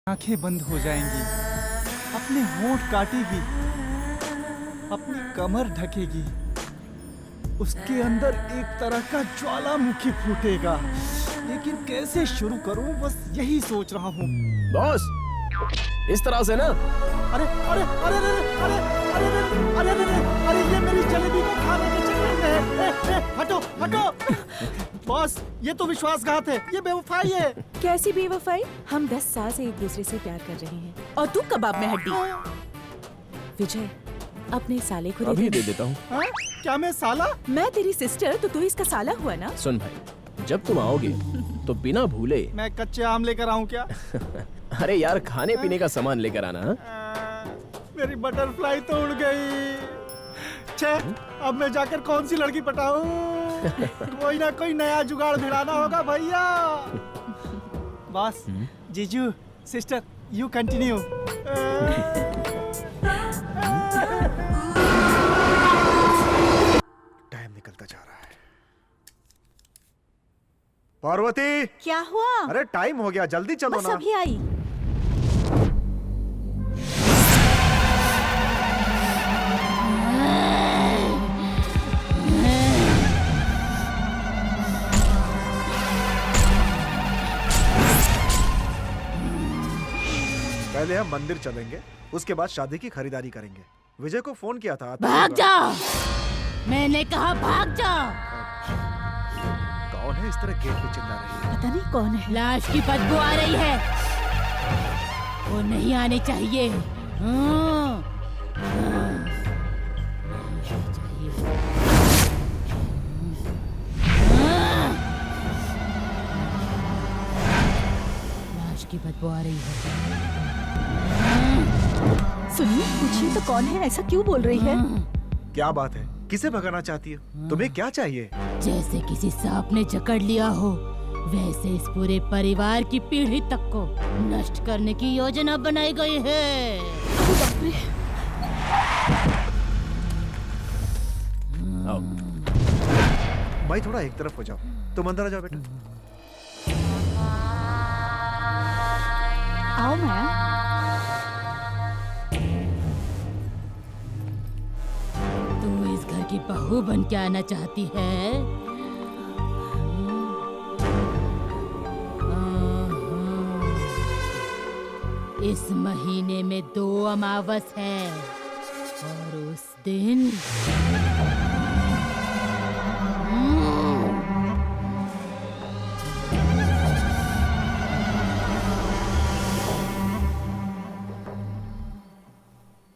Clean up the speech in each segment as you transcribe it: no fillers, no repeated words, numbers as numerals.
आंखें बंद हो जाएंगी, अपने होंठ काटेगी, अपनी कमर ढकेगी, उसके अंदर एक तरह का ज्वालामुखी फूटेगा। लेकिन कैसे शुरू करूं, बस यही सोच रहा हूँ। बॉस, इस तरह से ना। अरे अरे अरे अरे अरे अरे अरे अरे अरे ये मेरी जलेबी को खाने के चक्कर में है। हटो हटो। बॉस, ये तो विश्वासघात है, ये बेवफाई है। कैसी बेवफाई? हम 10 साल से एक दूसरे से प्यार कर रहे हैं और तू कबाब में हड्डी। विजय, अपने साले को अभी दे देता हूँ। क्या मैं साला? मैं तेरी सिस्टर, तो तू इसका साला हुआ ना। सुन भाई, जब तुम आओगे तो बिना भूले। मैं कच्चे आम लेकर आऊं क्या? अरे यार, खाने पीने का सामान लेकर आना। मेरी बटरफ्लाई तो उड़ गई। छे, अब मैं जाकर कौन सी लड़की पटाऊं? कोई ना कोई नया जुगाड़ भिड़ाना होगा भैया। बॉस, जीजू, सिस्टर, यू कंटिन्यू। टाइम निकलता जा रहा है। पार्वती, क्या हुआ? अरे टाइम हो गया, जल्दी चलो बस ना। अभी आई। पहले हम मंदिर चलेंगे, उसके बाद शादी की खरीदारी करेंगे। विजय को फोन किया था। भाग जाओ, मैंने कहा भाग जाओ। कौन है इस तरह गेट पे चिल्ला रही है? पता नहीं कौन है। लाश की बदबू आ रही है, वो नहीं आनी चाहिए। लाश की बदबू आ रही है। सुनिए, पूछिए तो कौन है? ऐसा क्यों बोल रही है? क्या बात है? किसे भगाना चाहती हो? तुम्हें क्या चाहिए? जैसे किसी सांप ने जकड़ लिया हो, वैसे इस पूरे परिवार की पीढ़ी तक को नष्ट करने की योजना बनाई गई है। आओ। भाई थोड़ा एक तरफ हो जाओ, तुम अंदर आ जाओ बेटा। आओ माया। तू इस घर की बहू बन के आना चाहती है? इस महीने में 2 अमावस है और उस दिन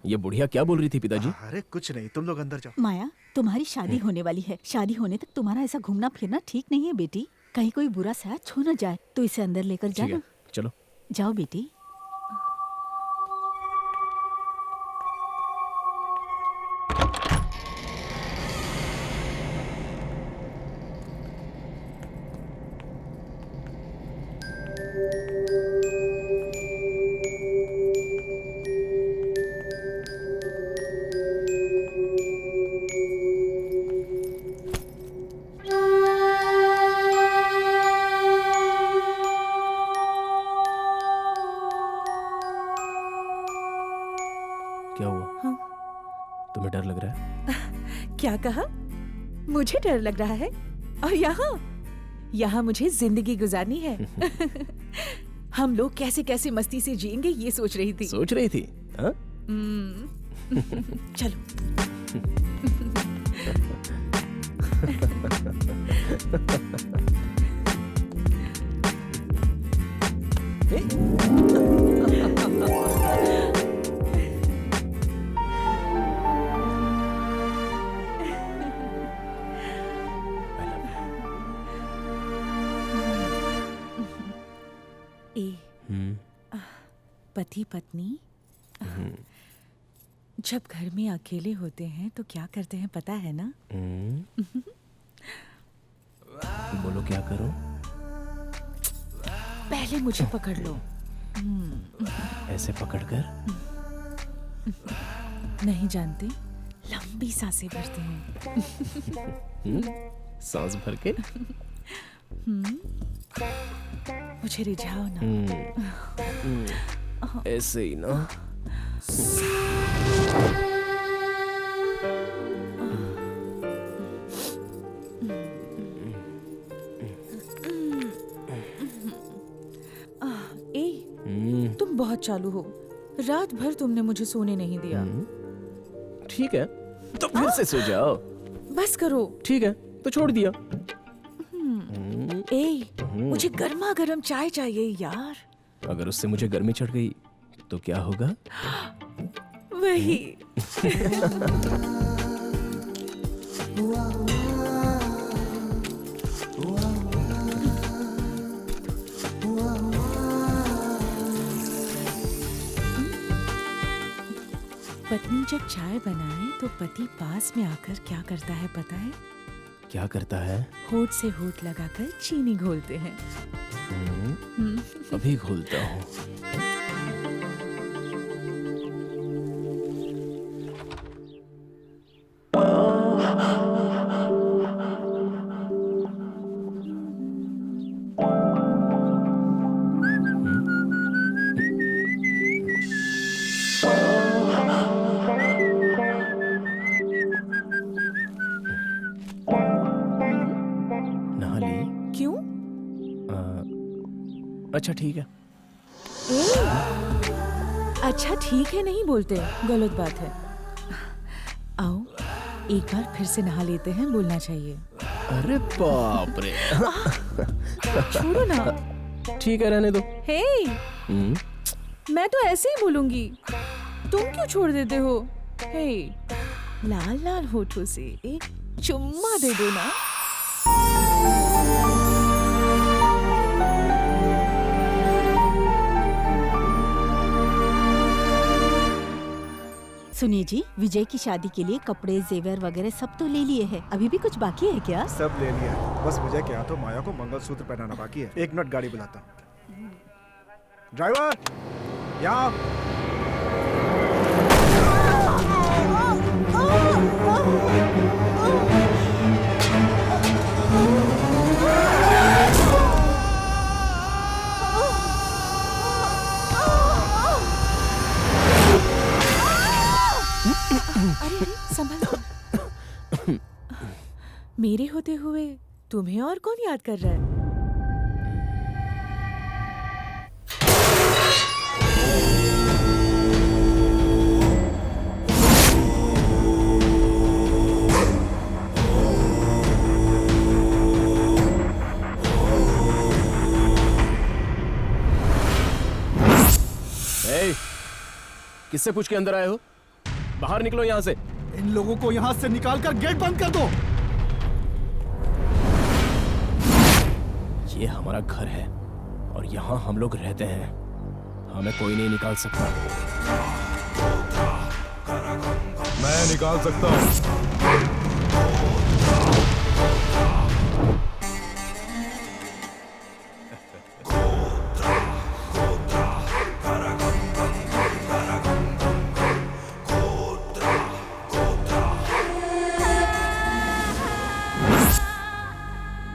ये बुढ़िया क्या बोल रही थी पिताजी? अरे कुछ नहीं, तुम लोग अंदर जाओ। माया, तुम्हारी शादी होने वाली है। शादी होने तक तुम्हारा ऐसा घूमना फिरना ठीक नहीं है बेटी। कहीं कोई बुरा सा छू न जाए तो इसे अंदर लेकर ठीक है, जाना। चलो। जाओ बेटी। क्या हुआ? हाँ? तुम्हें डर लग रहा है? क्या कहा? मुझे डर लग रहा है? और यहाँ मुझे जिंदगी गुजारनी है। हम लोग कैसे कैसे मस्ती से जिएंगे ये सोच रही थी। सोच रही थी? हाँ? चलो। पति पत्नी जब घर में अकेले होते हैं तो क्या करते हैं पता है ना? बोलो क्या करो? पहले मुझे पकड़ लो। ऐसे पकड़कर? नहीं जानते, लंबी सांसें भरते हैं। सांस भर के? मुझे रिझाओ ना। ऐसे ही ना। तुम बहुत चालू हो। रात भर तुमने मुझे सोने नहीं दिया। ठीक है तो फिर से सो जाओ। बस करो। ठीक है तो छोड़ दिया। मुझे गर्मा गर्म चाय चाहिए यार। अगर उससे मुझे गर्मी चढ़ गई तो क्या होगा? वही। पत्नी जब चाय बनाए तो पति पास में आकर क्या करता है पता है? क्या करता है? होठ से होठ लगाकर चीनी घोलते हैं। अभी घोलता हूँ। अच्छा ठीक है। अच्छा ठीक है नहीं बोलते, गलत बात है। आओ एक बार फिर से नहा लेते हैं, बोलना चाहिए। अरे बाप रे। छोड़ो ना। ठीक है रहने दो। हे मैं तो ऐसे ही बोलूंगी, तुम क्यों छोड़ देते हो? हे लाल लाल होठों से एक चुम्मा दे दो ना। सुनिए जी, विजय की शादी के लिए कपड़े जेवर वगैरह सब तो ले लिए हैं। अभी भी कुछ बाकी है क्या? सब ले लिया, बस विजय के हाथों माया को मंगलसूत्र पहनाना बाकी है। 1 मिनट, गाड़ी बुलाता हूँ। ड्राइवर यहाँ। अरे संभल। मेरे होते हुए तुम्हें और कौन याद कर रहा है? किससे पूछ के अंदर आए हो? बाहर निकलो यहाँ से। इन लोगों को यहाँ से निकालकर गेट बंद कर दो। ये हमारा घर है और यहाँ हम लोग रहते हैं, हमें कोई नहीं निकाल सकता। मैं निकाल सकता हूँ।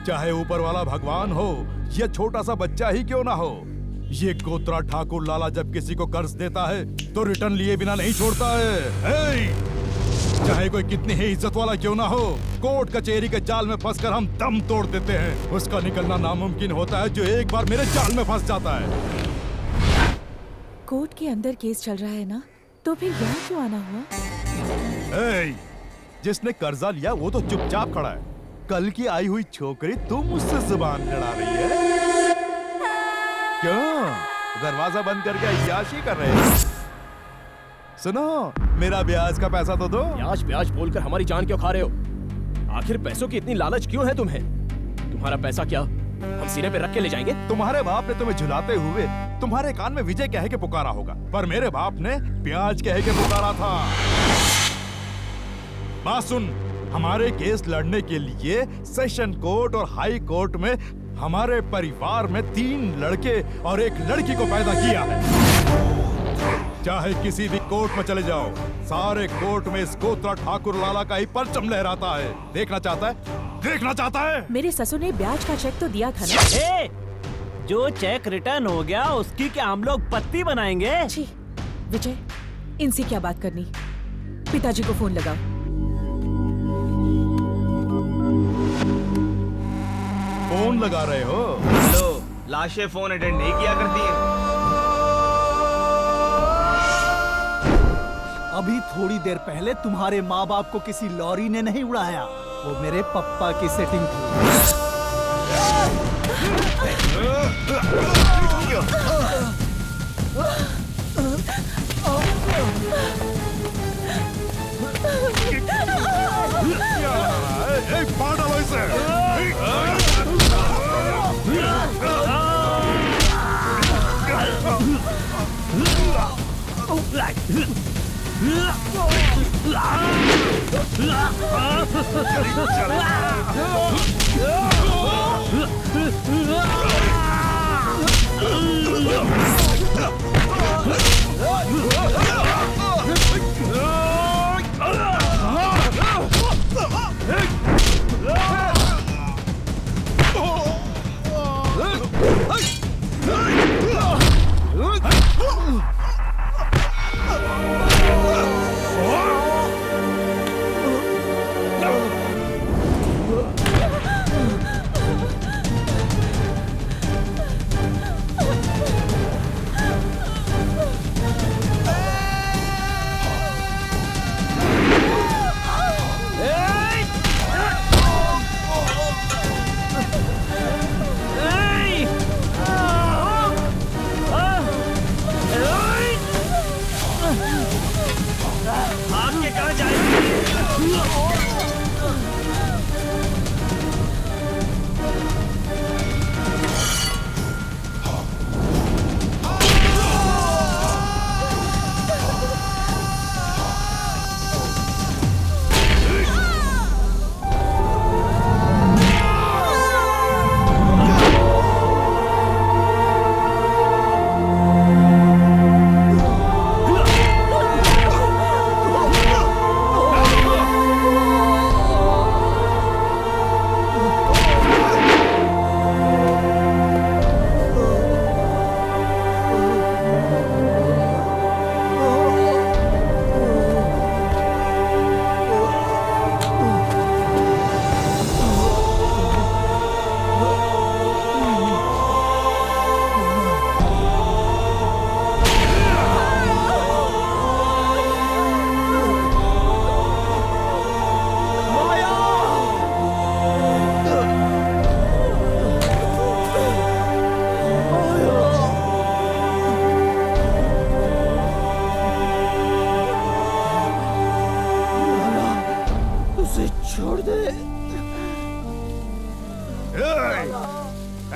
चाहे ऊपर वाला भगवान हो या छोटा सा बच्चा ही क्यों ना हो, ये कोत्रा ठाकुर लाला जब किसी को कर्ज देता है तो रिटर्न लिए बिना नहीं छोड़ता है। चाहे कोई कितनी ही इज्जत वाला क्यों ना हो, कोर्ट कचहरी के जाल में फंसकर हम दम तोड़ देते हैं। उसका निकलना नामुमकिन होता है जो एक बार मेरे जाल में फंस जाता है। कोर्ट के अंदर केस चल रहा है ना, तो फिर यहाँ क्यों आना हुआ? जिसने कर्जा लिया वो तो चुपचाप खड़ा है। कल की आई हुई छोकरी तुम मुझसे जुबान लड़ा रही है क्यों? दरवाजा बंद करके अय्याशी कर रहे हो? सुनो, मेरा ब्याज का पैसा तो दो। ब्याज ब्याज बोलकर हमारी जान क्यों खा रहे हो? आखिर पैसों की इतनी लालच क्यों है तुम्हें? तुम्हारा पैसा क्या हम सिरे पे रख के ले जाएंगे? तुम्हारे बाप ने तुम्हें झुलाते हुए तुम्हारे कान में विजय कह के पुकारा होगा, पर मेरे बाप ने ब्याज कह के पुकारा था। बात सुन, हमारे केस लड़ने के लिए सेशन कोर्ट और हाई कोर्ट में हमारे परिवार में 3 लड़के और 1 लड़की को पैदा किया है। चाहे किसी भी कोर्ट में चले जाओ, सारे कोर्ट में इस कोत्रा ठाकुर लाला का ही परचम लहराता है। देखना चाहता है? देखना चाहता है? मेरे ससुर ने ब्याज का चेक तो दिया था ना। जो चेक रिटर्न हो गया उसकी क्या हम लोग पत्ती बनाएंगे? छी, विजय, इनसे क्या बात करनी? पिताजी को फोन लगाओ। फोन लगा रहे हो? हेलो, लाशें फोन अटेंड नहीं किया करती हैं। अभी थोड़ी देर पहले तुम्हारे माँ बाप को किसी लॉरी ने नहीं उड़ाया, वो मेरे पप्पा की सेटिंग थी। मार डालो इसे।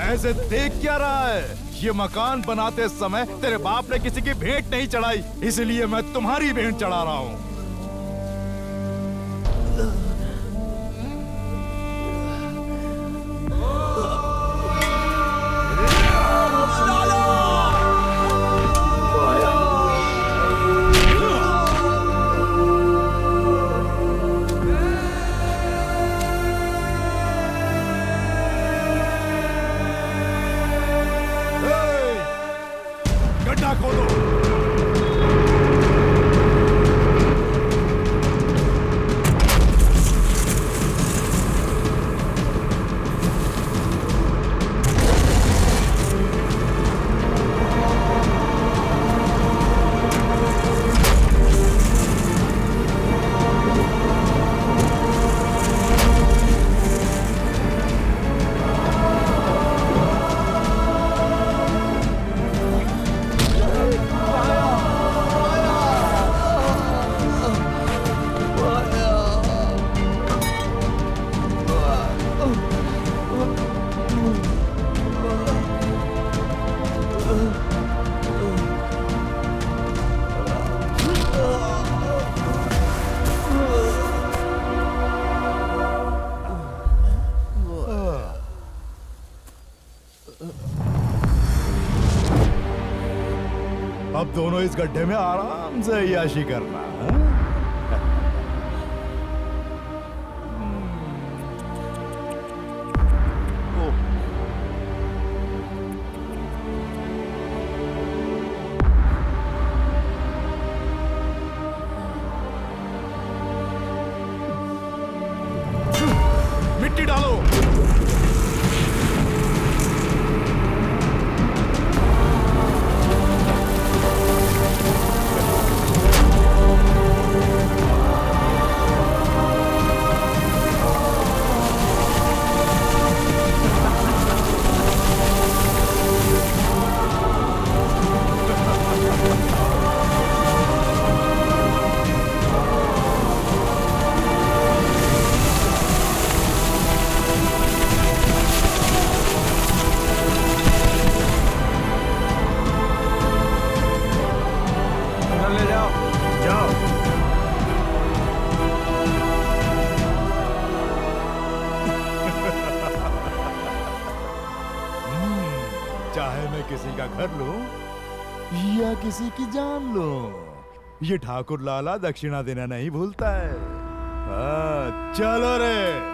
ऐसे देख क्या रहा है? ये मकान बनाते समय तेरे बाप ने किसी की भेंट नहीं चढ़ाई, इसलिए मैं तुम्हारी भेंट चढ़ा रहा हूँ। गड्ढा खोदो। अब दोनों इस गड्ढे में आराम से अय्याशी करना। मैं किसी का घर लूं या किसी की जान लूं, ये ठाकुर लाला दक्षिणा देना नहीं भूलता है। हाँ, चलो रे।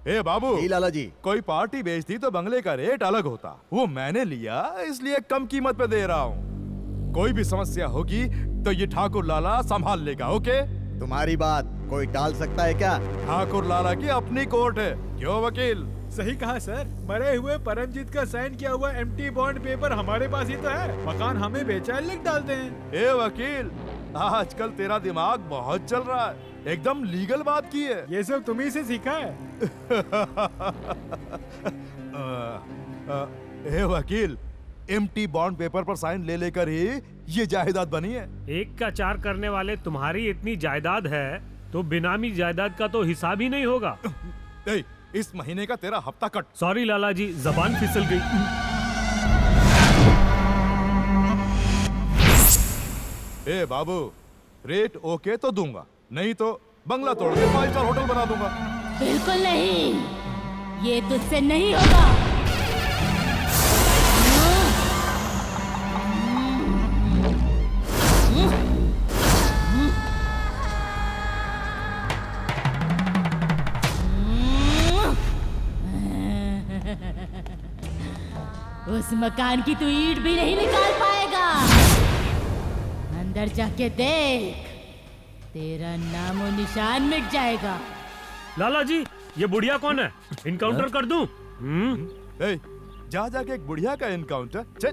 ए बाबू, लाला जी, कोई पार्टी बेचती तो बंगले का रेट अलग होता। वो मैंने लिया इसलिए कम कीमत पे दे रहा हूँ। कोई भी समस्या होगी तो ये ठाकुर लाला संभाल लेगा। ओके? तुम्हारी बात कोई टाल सकता है क्या? ठाकुर लाला की अपनी कोर्ट है। क्यों वकील? सही कहा सर। मरे हुए परमजीत का साइन किया हुआ एम्प्टी बॉन्ड पेपर हमारे पास ही तो है। मकान हमें बेचा है, लिख डालते हैं। ए वकील, आजकल तेरा दिमाग बहुत चल रहा है। एकदम लीगल बात की है। ये सब तुम्ही से सीखा है। ए वकील, एम्प्टी बॉन्ड पेपर पर साइन ले लेकर ही ये जायदाद बनी है। एक का चार करने वाले तुम्हारी इतनी जायदाद है तो बेनामी जायदाद का तो हिसाब ही नहीं होगा। इस महीने का तेरा हफ्ता कट। सॉरी लाला जी, जबान फिसल गई। ए बाबू, रेट ओके तो दूंगा, नहीं तो बंगला तोड़ के 5 स्टार होटल बना दूंगा। बिल्कुल नहीं, ये तुझसे नहीं होगा। उस मकान की तू ईंट भी नहीं निकाल पाएगा। अंदर जाके देख, तेरा नामो निशान मिट जाएगा। लाला जी, ये बुढ़िया कौन है? इनकाउंटर कर दूं? जा जाके एक बुढ़िया का इनकाउंटर। चल।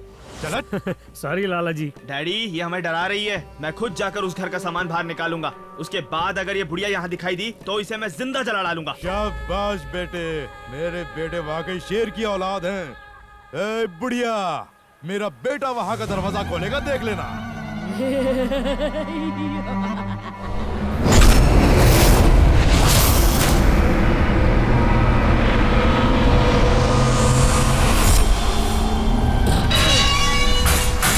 सॉरी लाला जी। डैडी, ये हमें डरा रही है। मैं खुद जाकर उस घर का सामान बाहर निकालूंगा। उसके बाद अगर ये बुढ़िया यहाँ दिखाई दी तो इसे मैं जिंदा जला डालूंगा। शाबाश बेटे, मेरे बेटे वाकई शेर की औलाद हैं। ए बुढ़िया, मेरा बेटा वहाँ का दरवाजा खोलेगा, देख लेना।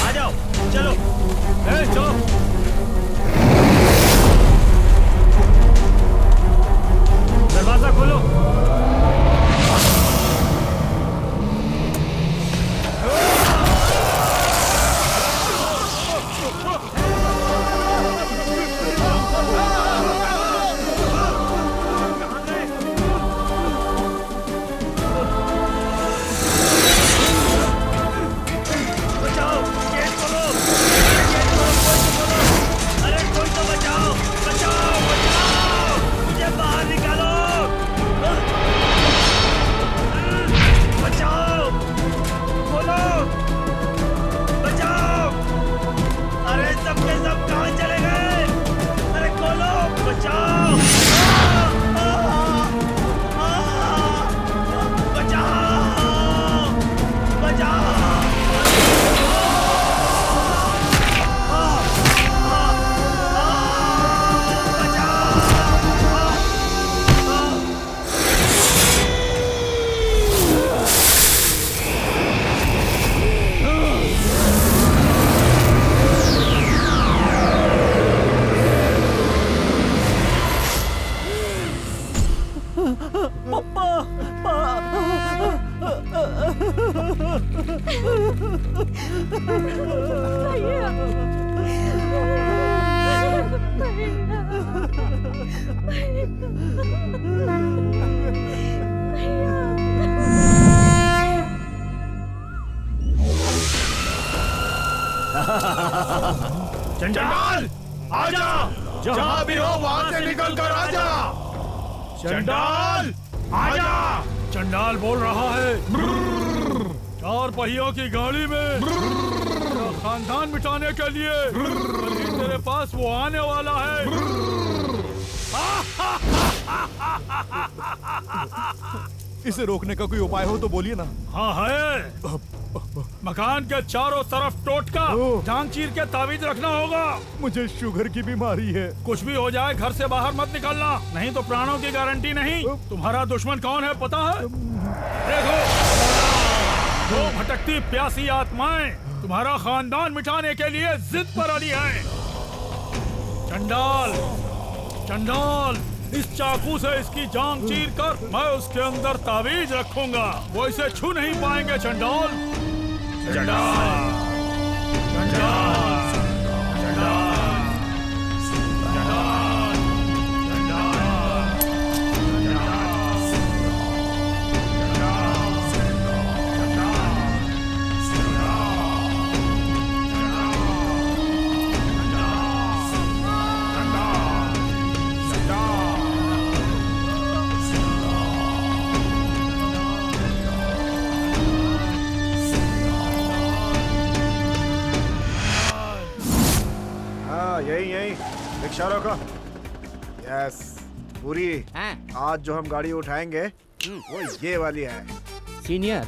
आ जाओ, चलो। चलो। दरवाजा खोलो। चंडाल, आजा! जहां भी हो वहां से निकल कर आजा! चंडाल, आजा! चंडाल बोल रहा है। 4 पहियों की गाड़ी में तेरा खानदान मिटाने के लिए तेरे पास वो आने वाला है। इसे रोकने का कोई उपाय हो तो बोलिए ना। हाँ है। मकान के चारों तरफ टोटका जान चीर के ताबीज रखना होगा। मुझे शुगर की बीमारी है। कुछ भी हो जाए घर से बाहर मत निकलना, नहीं तो प्राणों की गारंटी नहीं। तुम्हारा दुश्मन कौन है पता है? देखो, 2 भटकती प्यासी आत्माएं तुम्हारा खानदान मिटाने के लिए जिद पर अड़ी है। चंडाल, चंडाल, इस चाकू से इसकी जांग चीर कर मैं उसके अंदर तावीज रखूंगा। वो इसे छू नहीं पाएंगे। चंडाल, चंडाल, चंडाल, चंडाल। यही रिक्शा रोको। यस पूरी, आज जो हम गाड़ी उठाएंगे वो ये वाली है। सीनियर,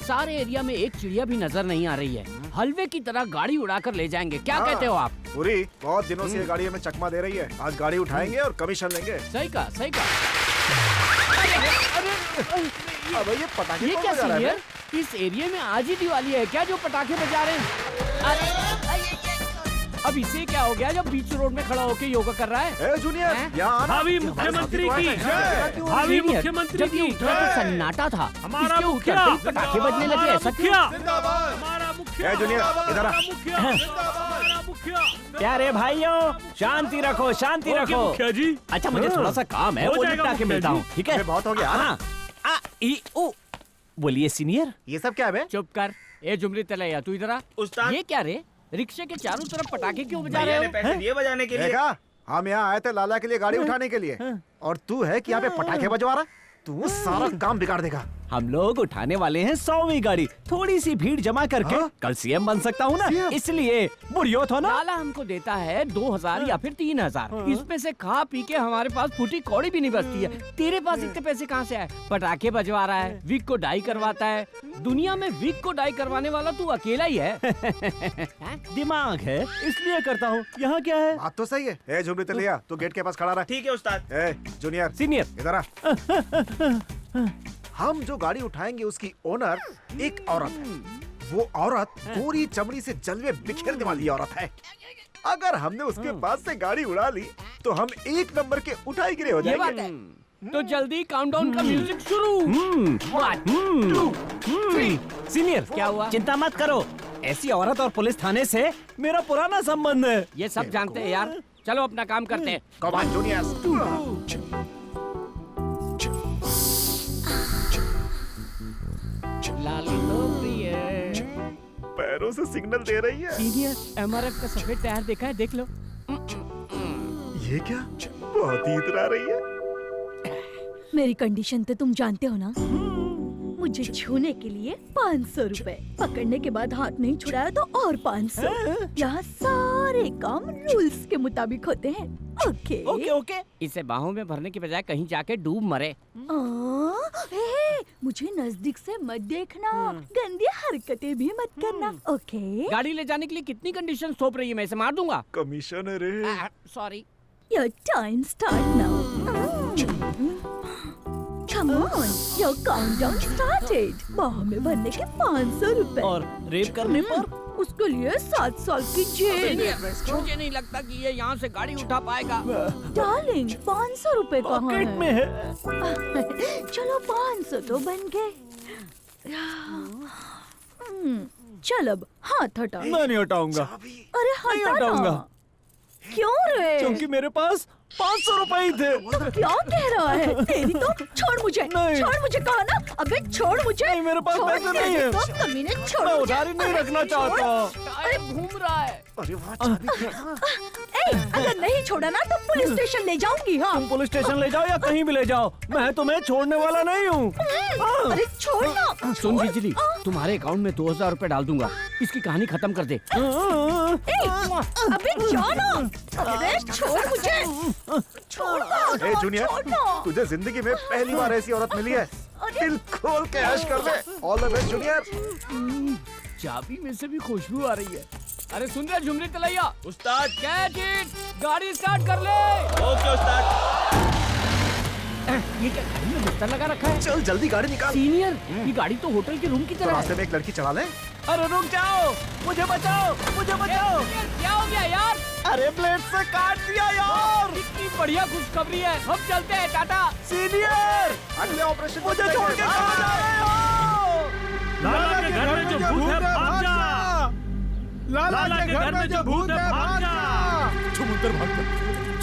सारे एरिया में एक चिड़िया भी नजर नहीं आ रही है। हलवे की तरह गाड़ी उड़ाकर ले जाएंगे। क्या कहते हो आप? पूरी, बहुत दिनों से ये गाड़ी हमें चकमा दे रही है। आज गाड़ी उठाएंगे और कमीशन लेंगे। सही कहा, सही कहा। अब ये पटाखे ये कौन क्या बजा रहा है? सीनियर? इस एरिया में आज ही दिवाली है क्या जो पटाखे बजा रहे हैं? अब इसे क्या हो गया जब बीच रोड में खड़ा होकर योगा कर रहा है? ए जूनियर, यहाँ भावी मुख्यमंत्री की भावी मुख्यमंत्री की तो सन्नाटा था। हमारा इसके मुखिया उतरते ही पटाखे बजने लगे। ऐसा क्यों? हमारा मुखिया, ए जूनियर, इधर आ। हमारा मुखिया। क्या रे भाइयों, शांति रखो, शांति रखो। मुखिया जी, अच्छा मुझे थोड़ा सा काम है, हो वो जाएगा निपटा के मुखिया मिलता जी। हूँ, ठीक है? बहुत हो गया। हाँ, बोलिए सीनियर। ये सब क्या है? चुप कर। ए जुमरी तलैया, तू इधर आ। उस्ताद, ये क्या रे? रिक्शे के चारों तरफ पटाखे क्यों बजा भैया रहे ने हो? पैसे दिए बजाने के लिए। देखा, हम यहाँ आए थे लाला के लिए गाड़ी उठाने के लिए, और तू है कि यहाँ पे पटाखे बजवा रहा? तू सारा काम बिगाड़ देगा। हम लोग उठाने वाले हैं 100वीं गाड़ी। थोड़ी सी भीड़ जमा करके कल सीएम बन सकता हूँ ना, इसलिए बुढ़ियोत हो ना। लाला हमको देता है 2000 या फिर 3000। इसमें से खा पी के हमारे पास फूटी कौड़ी भी नहीं बचती है। तेरे पास इतने पैसे कहाँ से आए? पटाखे बजवा रहा है, विग को डाई करवाता है। दुनिया में विग को डाई करवाने वाला तू अकेला ही है। दिमाग है इसलिए करता हूँ। यहाँ क्या है? बात तो सही है। ए झुमरी तलिया, तू गेट के पास खड़ा रहा। ठीक है उस्ताद। ए जूनियर, सीनियर, इधर आ। हम जो गाड़ी उठाएंगे उसकी ओनर एक औरत है। वो औरत पूरी चमड़ी से जलवे बिखेरने वाली औरत है। अगर हमने उसके पास से गाड़ी उड़ा ली तो हम एक नंबर के उठाई गिरे हो ये बात जाएंगे। है। तो जल्दी काउंटडाउन का म्यूजिक शुरू। 1 2 3। सीनियर, क्या हुआ? चिंता मत करो, ऐसी औरत और पुलिस थाने से मेरा पुराना संबंध है। ये सब जानते हैं यार। चलो अपना काम करते हैं। Come on junior. लाली तो प्रिय। पैरों से सिग्नल दे रही है। सीनियर, एमआरएफ का सफेद टायर देखा है? देख लो। ये क्या? बहुत ही इतरा रही है। मेरी कंडीशन तो तुम जानते हो ना। मुझे छूने के लिए 500 रुपए, पकड़ने के बाद हाथ नहीं छुड़ाया तो और 500। यहाँ सारे काम रूल्स के मुताबिक होते हैं। Okay okay okay. इसे बाहों में भरने की बजाय कहीं जाके डूब मरे। मुझे नजदीक से मत देखना, गंदी हरकतें भी मत करना। ओके? गाड़ी ले जाने के लिए कितनी कंडीशन थोप रही है? मैं इसे मार दूंगा। कमीशन है। Sorry. Your time start now. Come on, your countdown started. बाहों में भरने के 500 रुपए। और रेप करने पर? उसके लिए 7 साल की जेल। मुझे नहीं लगता कि ये यहाँ से गाड़ी उठा पाएगा। डार्लिंग, 500 रुपए कहाँ पॉकेट है? में है। चलो 500 तो बन गए। चल अब हाथ हटा। मैं नहीं हटाऊंगा। अरे नहीं हटा हटाऊंगा। ना। क्यों रे? क्योंकि मेरे पास 500 रुपए ही थे। तो क्या कह रहा है? तेरी तो छोड़ मुझे। नहीं। छोड़ मुझे कहा ना। अबे छोड़ मुझे। नहीं, मेरे पास छोड़ पैसे नहीं है। तो कमीने छोड़ मैं मुझे। उधारी नहीं रखना छोड़। चाहता। अरे घूम रहा है। अरे वाह, अगर नहीं छोड़ा ना तो पुलिस स्टेशन ले जाऊंगी। हाँ। तुम पुलिस स्टेशन ले जाओ या कहीं भी ले जाओ, मैं तुम्हें छोड़ने वाला नहीं हूँ। अरे छोड़ ना। सुन बिजली, तुम्हारे अकाउंट में 2000 रुपए डाल दूंगा। इसकी कहानी खत्म कर दे। अबे जाना। अरे छोड़ मुझे। छोड़ ना। ए जूनियर, छोड़ ना। तुझे जिंदगी में पहली बार ऐसी औरत मिली है। दिल खोल के ऐश कर ले। All the best junior. चाबी में से भी खुशबू आ रही है। अरे सुन रहे झुमरी तलैया? उस्ताद, कैच इट। गाड़ी स्टार्ट कर ले। ओके उस्ताद। ये क्या गाड़ी में पोस्टर लगा रखा है। चल जल्दी गाड़ी निकाल। सीनियर, ये गाड़ी तो होटल के रूम की तो तरह रास्ते है। में एक लड़की चढ़ा ले। अरे रुक जाओ, मुझे बचाओ, मुझे बचाओ। क्या हो गया यार? अरे ब्लेड से काट दिया यार। कितनी बढ़िया खुशखबरी है, हम चलते हैं टाटा। सीनियर, अगले ऑपरेशन मुझे छोड़ के कहाँ जा रहे हो? लाला के घर में जो भूत है भाग जा। लाला के घर में जो भूत है भाग जा। छुमंतर भाग जा,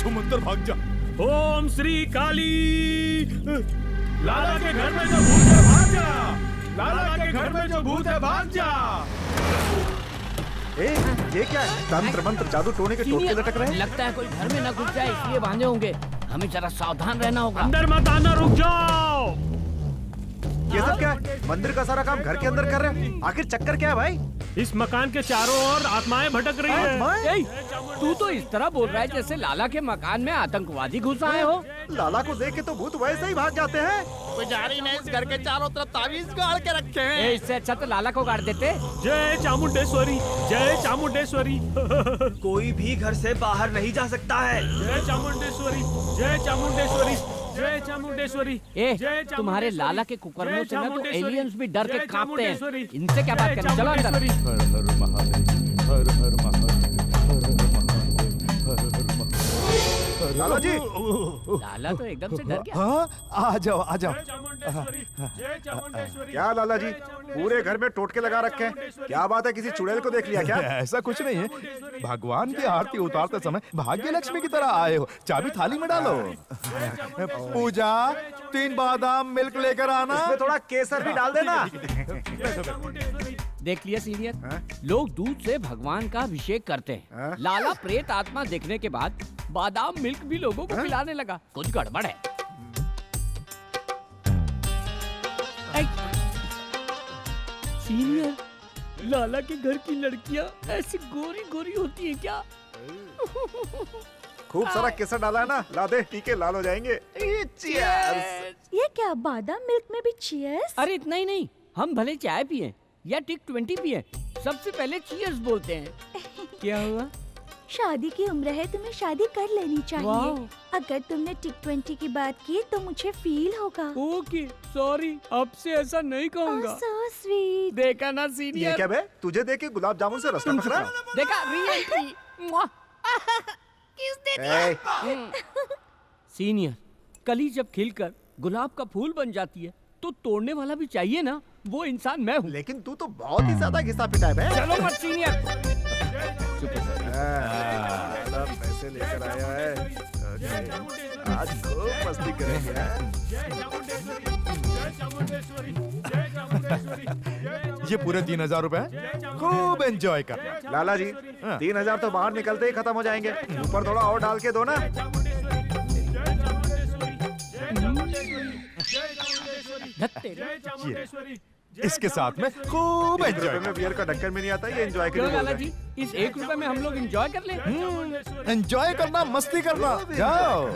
छुमंतर भाग जा। ओम श्री काली। लाला के घर में जो भूत है भाग जा। लाला के घर में जो भूत है भाग जा। ये क्या है? तंत्र मंत्र जादू टोने के टोटके लटक रहे हैं। लगता है कोई घर में न घुस जाए इसलिए बांधे होंगे। हमें जरा सावधान रहना होगा। अंदर मत आना, रुक जाओ। ये सब क्या है? मंदिर का सारा काम घर के अंदर कर रहे हैं। आखिर चक्कर क्या है भाई? इस मकान के चारों ओर आत्माएं भटक रही है। तू तो इस तरह बोल रहा है जैसे लाला के मकान में आतंकवादी घुस आए हो। लाला को देख के तो भूत वैसे ही भाग जाते हैं। पुजारी ने इस घर के चारों तरफ तावीज गाड़ के रखे हैं। इससे अच्छा तो लाला को गाड़ देते। जय चामुंडेश्वरी, जय चामुंडेश्वरी। कोई भी घर से बाहर नहीं जा सकता है। जय चामुंडेश्वरी, जय चामुंडेश्वरी, जय चामुंडेश्वरी। तुम्हारे लाला के कुकर्मों से ना तो एलियंस भी डर के कांपते हैं। इनसे क्या बात करें? चलो अंदर। हर हर महादेव, हर हर महादेव, हर हर महादेव, हर हर महादेव। लाला जी, लाला तो एकदम से डर गया। हाँ, आ जाओ आ जाओ। क्या लाला जी, पूरे घर में टोटके लगा रखे हैं। क्या बात है, किसी चुड़ैल को देख लिया क्या? ऐसा कुछ नहीं है, भगवान की आरती उतारते समय भाग्य लक्ष्मी की तरह आए हो। चाबी थाली में डालो। पूजा, 3 बादाम मिल्क लेकर आना। इसमें थोड़ा केसर भी डाल देना। देख लिया सीनियर, लोग दूध से भगवान का अभिषेक करते हैं। लाला प्रेत आत्मा देखने के बाद बादाम मिल्क भी लोगों को पिलाने लगा। कुछ गड़बड़ है। सीनियर, लाला के घर की लड़कियां ऐसी गोरी गोरी होती है क्या? खूब सारा केसर डाला है ना, ला दे, टीके लाल हो जाएंगे। चीयर्स। ये क्या बादाम मिल्क में भी चीयर्स? अरे इतना ही नहीं, हम भले चाय पिए या टिक 20 पिए, सबसे पहले चीयर्स बोलते हैं। क्या हुआ? शादी की उम्र है, तुम्हें शादी कर लेनी चाहिए। अगर तुमने टिक 20 की बात की तो मुझे फील होगा। ओके, सॉरी, अब से ऐसा नहीं कहूँगा। So sweet। देखा ना सीनियर? ये क्या बे? तुझे देख के गुलाब जामुन से रास्ता पकड़ा। देखा रियलिटी। किसने दिया? सीनियर, कली जब खिलकर गुलाब का फूल बन जाती है तो तोड़ने वाला भी चाहिए ना। वो इंसान मैं हूँ। लेकिन तू तो बहुत ही ज्यादा घिसा पिटा है बे। चलो मत सीनियर। पैसे लेकर आया है। आज खूब मस्ती करेंगे। ये पूरे 3000 रुपए खूब एंजॉय कर। लाला जी, 3000 तो बाहर निकलते ही खत्म हो जाएंगे। ऊपर थोड़ा और डाल के दो ना। इसके साथ में खूब एंजॉय। में बियर का ढक्कन में नहीं आता, ये एंजॉय क्यों के लाला जी, इस 1 रुपए में हम लोग एंजॉय कर ले। एंजॉय करना, मस्ती करना, जाओ।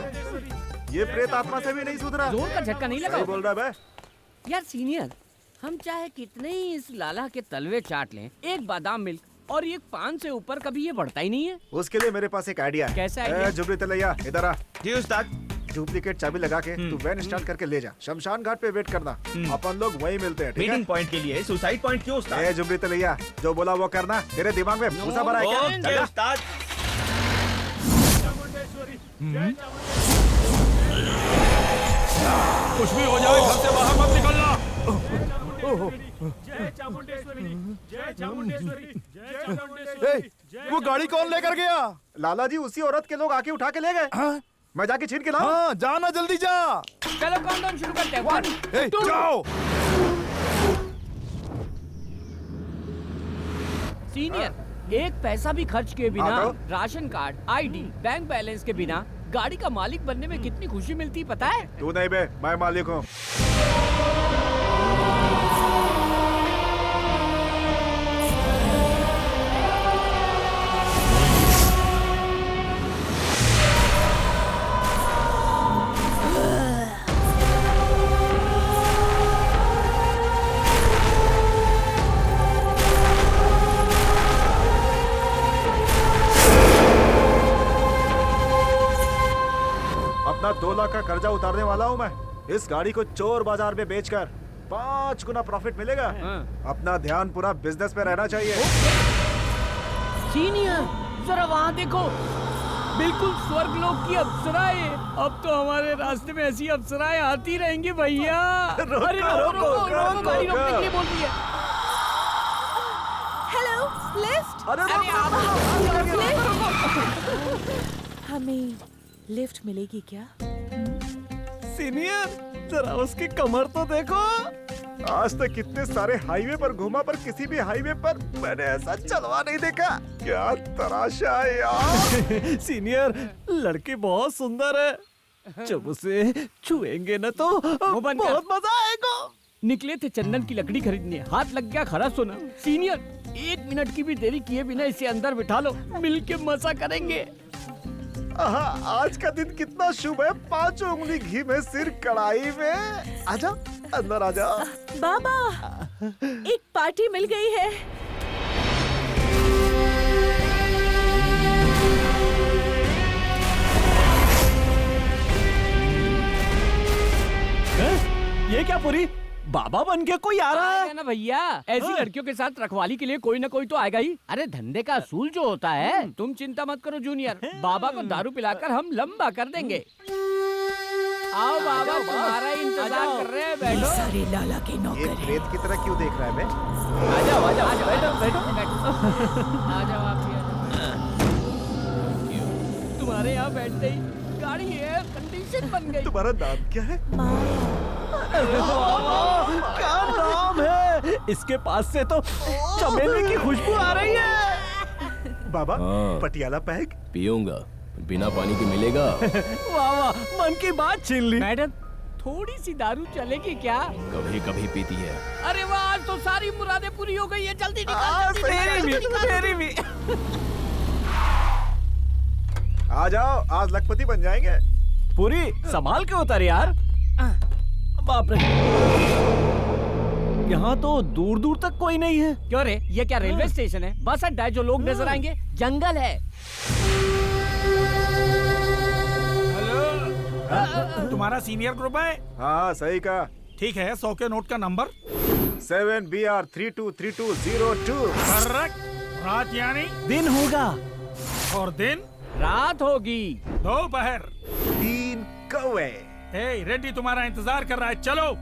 ये प्रेत आत्मा से भी नहीं सुधरा। जोर का झटका नहीं लगा। बोल रहा है बे। यार सीनियर, हम चाहे कितने ही इस लाला के तलवे चाट लें, एक बादाम मिल्क और एक पान से ऊपर कभी ये बढ़ता ही नहीं है। उसके लिए मेरे पास एक आइडिया है। कैसा आइडिया? जुबली तलैया, इधर आ। जी उस्ताद। डुप्लीकेट चाबी लगा के तू वैन स्टार्ट करके ले जा। शमशान घाट पे वेट करना। अपन लोग वहीं मिलते हैं, ठीक है? मीटिंग पॉइंट के लिए सुसाइड पॉइंट क्यों उस्ताद? ए जुबली तलैया, जो बोला वो करना। तेरे दिमाग में भूसा भरा है क्या? ओके चल जा। उस्ताद। कुछ भी हो जाए, घर से बाहर मत निकलना। जय चामुंडेश्वरी, जय चामुंडेश्वरी, जय चामुंडेश्वरी। वो गाड़ी कौन लेकर गया? लाला जी, उसी औरत के लोग आके उठा के ले गए। मैं जाके छीन के लाऊं? हाँ, जाना जल्दी जा। चलो काउंटडाउन शुरू करते हैं। 1 2 जाओ। सीनियर, एक पैसा भी खर्च किए बिना, ration card, ID, bank balance के बिना गाड़ी का मालिक बनने में कितनी खुशी मिलती है पता है? तू नहीं बे, मैं मालिक हूँ। अपना 2 लाख का कर्जा उतारने वाला हूँ मैं। इस गाड़ी को चोर बाजार में बेचकर 5 गुना प्रॉफिट मिलेगा। अपना ध्यान पूरा बिजनेस पे रहना चाहिए। सीनियर जरा वहाँ देखो, बिल्कुल स्वर्ग लोक की अप्सराएं। अब तो हमारे रास्ते में ऐसी अप्सराएं आती रहेंगी भैया। अरे रोको, गाड़ी रोकने के लिए बोल रही है। Hello, lift. अरे हमें लिफ्ट मिलेगी क्या? सीनियर जरा उसकी कमर तो देखो। आज तक कितने सारे हाईवे पर घूमा, पर किसी भी हाईवे पर मैंने ऐसा चलवा नहीं देखा। क्या तराशा है यार। सीनियर लड़की बहुत सुंदर है, जब उसे छुएंगे ना तो बहुत मजा आएगा। निकले थे चंदन की लकड़ी खरीदने, हाथ लग गया खरा सोना। सीनियर 1 मिनट की भी देरी किए बिना इसे अंदर बिठा लो, मिलके मजा करेंगे। आज का दिन कितना शुभ है। 5 उंगली घी में, सिर कढ़ाई में। आजा अंदर आजा। बाबा, एक पार्टी मिल गई है। ये क्या पूरी बाबा बन के कोई आ रहा है ना भैया। ऐसी लड़कियों के साथ रखवाली के लिए कोई ना कोई तो आएगा ही। अरे धंधे का असूल जो होता है। तुम चिंता मत करो जूनियर, बाबा को दारू पिलाकर हम लंबा कर देंगे। आओ बाबा, तुम्हारा इंतजार कर रहे हैं। बैठो। सारे लाला के नौकर ये प्रेत की तरह क्यों देख रहा है बे? आ जाओ, बैठो। आ जाओ आप ही। तुम्हारे यहाँ बैठते ही गाड़ी एयर कंडीशन बन गई। तुम्हारा नाम क्या है? क्या नाम है? इसके पास से तो चमेली की खुशबू आ रही है। बाबा, पटियाला पैग पीऊंगा, बिना पानी के मिलेगा। वाह वाह, मन की बात छीन ली। मैडम थोड़ी सी दारू चलेगी क्या? कभी कभी पीती है। अरे वाह, आज तो सारी मुरादें पूरी हो गई है। जल्दी मेरी भी। आ जाओ, आज लखपति बन जाएंगे। पूरी संभाल के उतर यार। बाप रे, यहाँ तो दूर दूर तक कोई नहीं है। क्यों रे, ये क्या रेलवे स्टेशन है? बस अड्डा है, जो लोग नजर आएंगे। जंगल है। हेलो, तुम्हारा सीनियर ग्रुप है? हाँ सही का। ठीक है, 100 के नोट का नंबर 7BR323202। करेक्ट। रात यानी दिन होगा और दिन रात होगी। दोपहर। 3 कौवे। रेड्डी तुम्हारा इंतजार कर रहा है, चलो।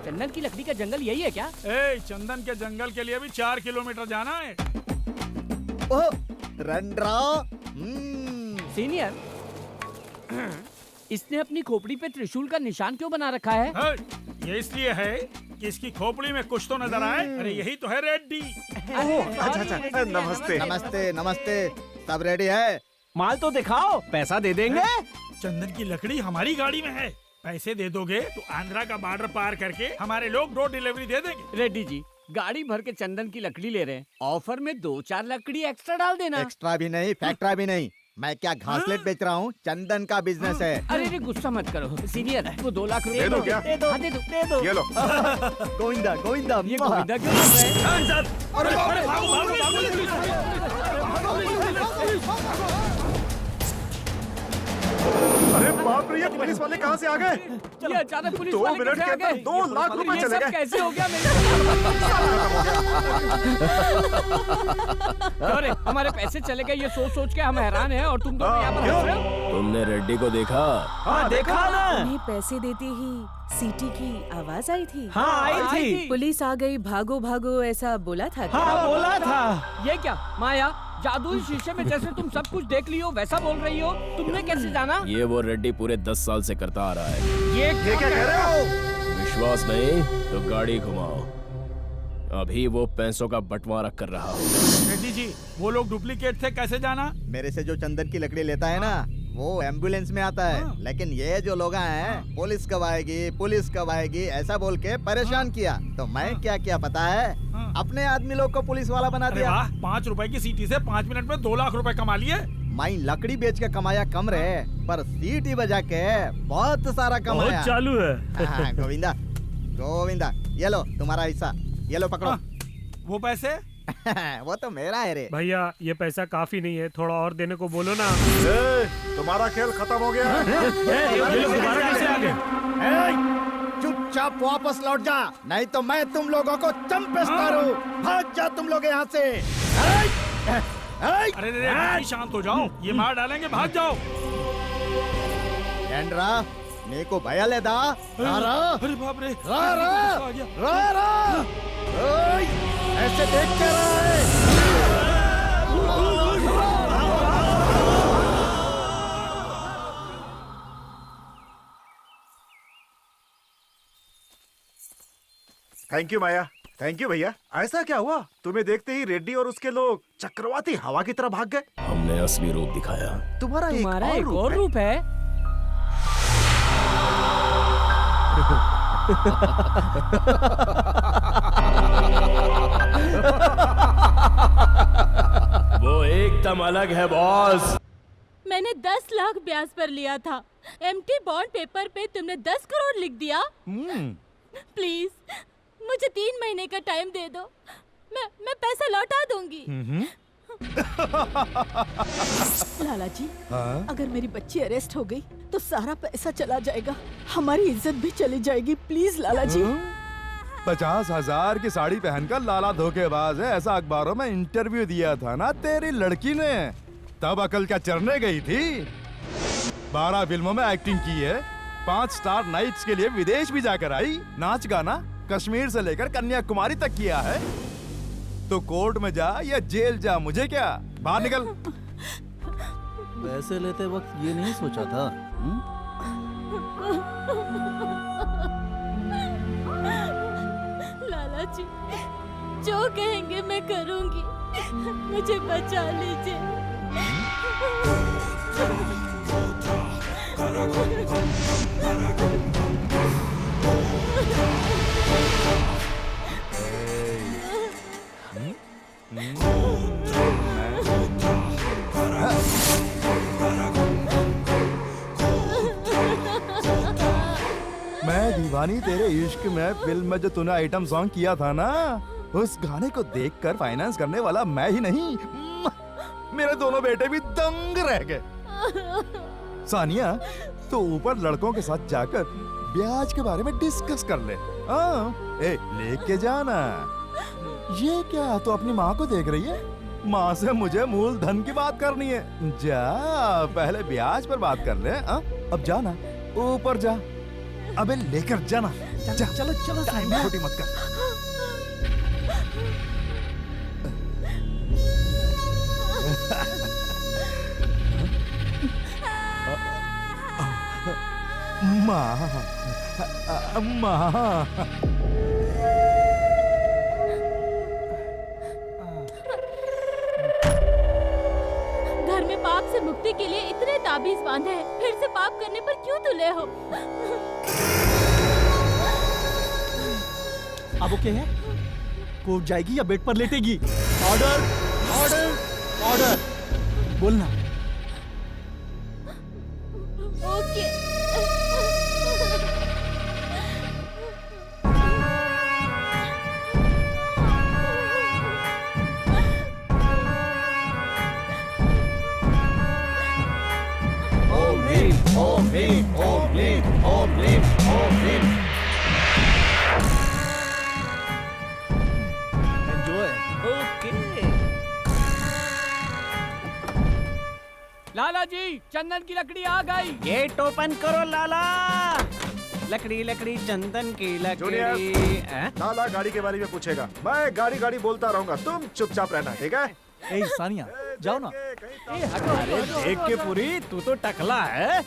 चंदन की लकड़ी का जंगल यही है क्या? चंदन के जंगल के लिए भी 4 किलोमीटर जाना है। ओह, रंड्रा। सीनियर, इसने अपनी खोपड़ी पे त्रिशूल का निशान क्यों बना रखा है? ये इसलिए है कि इसकी खोपड़ी में कुछ तो नजर आए। अरे यही तो है रेड्डी। अच्छा, नमस्ते। नमस्ते नमस्ते, सब रेडी है? माल तो दिखाओ, पैसा दे देंगे। चंदन की लकड़ी हमारी गाड़ी में है। पैसे दे दोगे तो आंध्रा का बॉर्डर पार करके हमारे लोग डोर डिलीवरी दे देंगे। रेड्डी जी, गाड़ी भर के चंदन की लकड़ी ले रहे हैं, ऑफर में 2-4 लकड़ी एक्स्ट्रा डाल देना। एक्स्ट्रा भी नहीं, फैक्ट्रा भी नहीं। मैं क्या घासलेट बेच रहा हूँ, चंदन का बिजनेस है। अरे गुस्सा मत करो सीनियर, वो 2 लाख रुपए दे दो क्या? दे दो। ये लो। गोविंदा गोविंदा। ये गोविंदा क्यों कर रहे हैं? अरे बाप रे, ये पुलिस वाले कहाँ से आ गए? ये अचानक पुलिस 2 वाले मिनट कैसे के आ अंदर गए? 2 लाख रुपए चले गए। कैसे हो गया अरे हमारे पैसे चले गए, ये सोच के हम हैरान हैं और तुम दोनों यहाँ पर हंस रहे हो? तुमने रेड्डी को देखा? हाँ देखा ना। उन्हें पैसे देते ही सीटी की आवाज आई थी। हाँ आई थी। पुलिस आ गई, भागो भागो ऐसा बोला था क्या? हाँ बोला था। ये क्या माया, जादुई शीशे में जैसे तुम सब कुछ देख लियो वैसा बोल रही हो? तुमने कैसे जाना? ये वो रेड्डी पूरे 10 साल से करता आ रहा है। ये क्या कह रहे हो? विश्वास नहीं तो गाड़ी घुमाओ, अभी वो पैसों का बंटवारा कर रहा हो। रेड्डी जी, वो लोग डुप्लीकेट थे, कैसे जाना? मेरे से जो चंदन की लकड़ी लेता है ना, वो एम्बुलेंस में आता है। लेकिन ये जो लोग हैं, पुलिस कब आएगी ऐसा बोल के परेशान किया। तो मैं क्या किया पता है? अपने आदमी लोग को पुलिस वाला बना दिया। 5 रुपए की सीटी से 5 मिनट में 2 लाख रुपए कमा लिए। मैं लकड़ी बेच के कमाया कम रहे, पर सीटी बजा के बहुत सारा कमाया। चालू है। गोविंदा, ये लो तुम्हारा हिस्सा, ये लो पकड़ो। वो पैसे वो तो मेरा है रे। भैया ये पैसा काफी नहीं है, थोड़ा और देने को बोलो ना। तुम्हारा खेल खत्म हो गया। ये लोग दोबारा कैसे आ गए? चुपचाप वापस लौट जा, नहीं तो मैं तुम लोगों को चंपेस्ता हूँ। भाग जा तुम लोग यहाँ से। अरे शांत हो जाओ, ये मार डालेंगे, भाग जाओ। एंड्रा नीको भया ले दा। अरे बाप रे, ऐसे देख के रहे। Thank you Maya, thank you भैया। ऐसा क्या हुआ? तुम्हें देखते ही रेड्डी और उसके लोग चक्रवाती हवा की तरह भाग गए। हमने असली रूप दिखाया। तुम्हारा एक और रूप है। वो एकदम अलग है बॉस। मैंने 10 लाख ब्याज पर लिया था, एम्प्टी बॉन्ड पेपर पे तुमने 10 करोड़ लिख दिया। प्लीज मुझे 3 महीने का टाइम दे दो, मैं पैसा लौटा दूंगी। लाला जी, अगर मेरी बच्ची अरेस्ट हो गई तो सारा पैसा चला जाएगा, हमारी इज्जत भी चली जाएगी। प्लीज लाला जी। 50,000 की साड़ी पहनकर लाला धोखेबाज है, ऐसा अखबारों में इंटरव्यू दिया था ना तेरी लड़की ने। तब अकल क्या चरने गई थी। 12 फिल्मों में एक्टिंग की है, 5 स्टार नाइट्स के लिए विदेश भी जाकर आई। नाच गाना कश्मीर से लेकर कन्याकुमारी तक किया है। तो कोर्ट में जा या जेल जा, मुझे क्या, बाहर निकल। पैसे लेते वक्त ये नहीं सोचा था। लाला जी जो कहेंगे मैं करूंगी, मुझे बचा लीजिए। मैं दीवानी तेरे इश्क में फिल्म में जो तूने आइटम सॉन्ग किया था ना, उस गाने को देखकर फाइनेंस करने वाला मैं ही नहीं, मेरे दोनों बेटे भी दंग रह गए। सानिया, तो ऊपर लड़कों के साथ जाकर ब्याज के बारे में डिस्कस कर ले। लेके जाना। ये क्या, तो अपनी माँ को देख रही है? माँ से मुझे मूलधन की बात करनी है। जा पहले ब्याज पर बात कर ले। अब जाना, ऊपर जा। अबे लेकर जाना। जा, चलो चलो, छोटी मत कर। माँ, माँ। घर में पाप से मुक्ति के लिए इतने ताबीज बांधे हैं, फिर से पाप करने पर क्यों तुले हो? अब ओके है? कोर्ट जाएगी या बेड पर लेटेगी? Order, order, order. बोलना। ओके। ओम भीम, ओम भीम, ओम भीम, ओम भीम, ओम भीम। लाला जी, चंदन की लकड़ी आ गई। गेट ओपन करो लाला। लकड़ी लकड़ी चंदन की लकड़ी। लाला गाड़ी के बारे में पूछेगा, मैं गाड़ी गाड़ी बोलता रहूंगा, तुम चुपचाप रहना, ठीक है? ए सानिया, जाओ ना। अरे देख के पूरी, तू तो टकला है।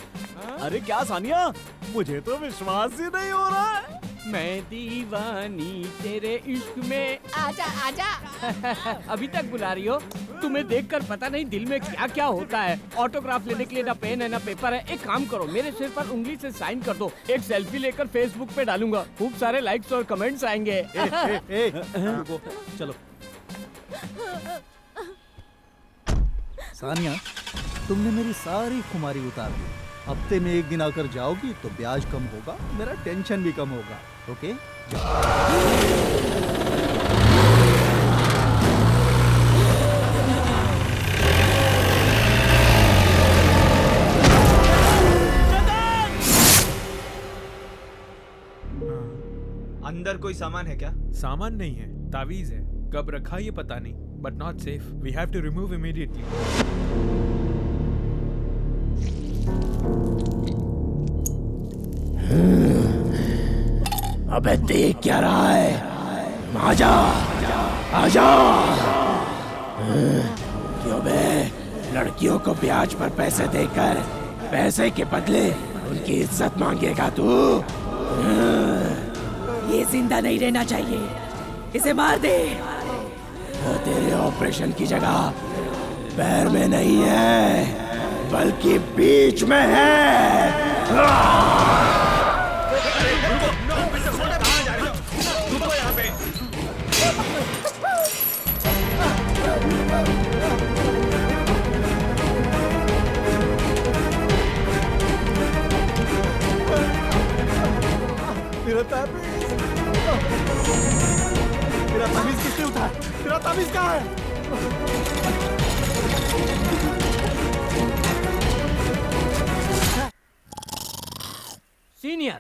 अरे क्या सानिया, मुझे तो विश्वास ही नहीं हो रहा है। मैं दीवानी तेरे इश्क में। आजा आजा। अभी तक बुला रही हो? तुम्हें देखकर पता नहीं दिल में क्या क्या होता है। ऑटोग्राफ लेने के लिए ना पेन है ना पेपर है। एक काम करो, मेरे सिर पर उंगली से साइन कर दो। एक सेल्फी लेकर फेसबुक पे डालूंगा, खूब सारे लाइक्स और कमेंट्स आएंगे। चलो। सानिया, तुमने मेरी सारी खुमारी उतार दी। हफ्ते में 1 दिन आकर जाओगी तो ब्याज कम होगा, मेरा टेंशन भी कम होगा। ओके? अंदर कोई सामान है क्या? सामान नहीं है, तावीज है। कब रखा ये पता नहीं, but not safe. We have to remove immediately. अबे देख क्या रहा है? आजा, आजा। क्यों बे? लड़कियों को ब्याज पर पैसे देकर पैसे के बदले उनकी इज्जत मांगेगा तू? ये जिंदा नहीं रहना चाहिए, इसे मार दे। वो तेरे ऑपरेशन की जगह पैर में नहीं है, बल्कि बीच में है। मेरा ताबीज किसने उठाया? मेरा ताबीज कहाँ है? सीनियर,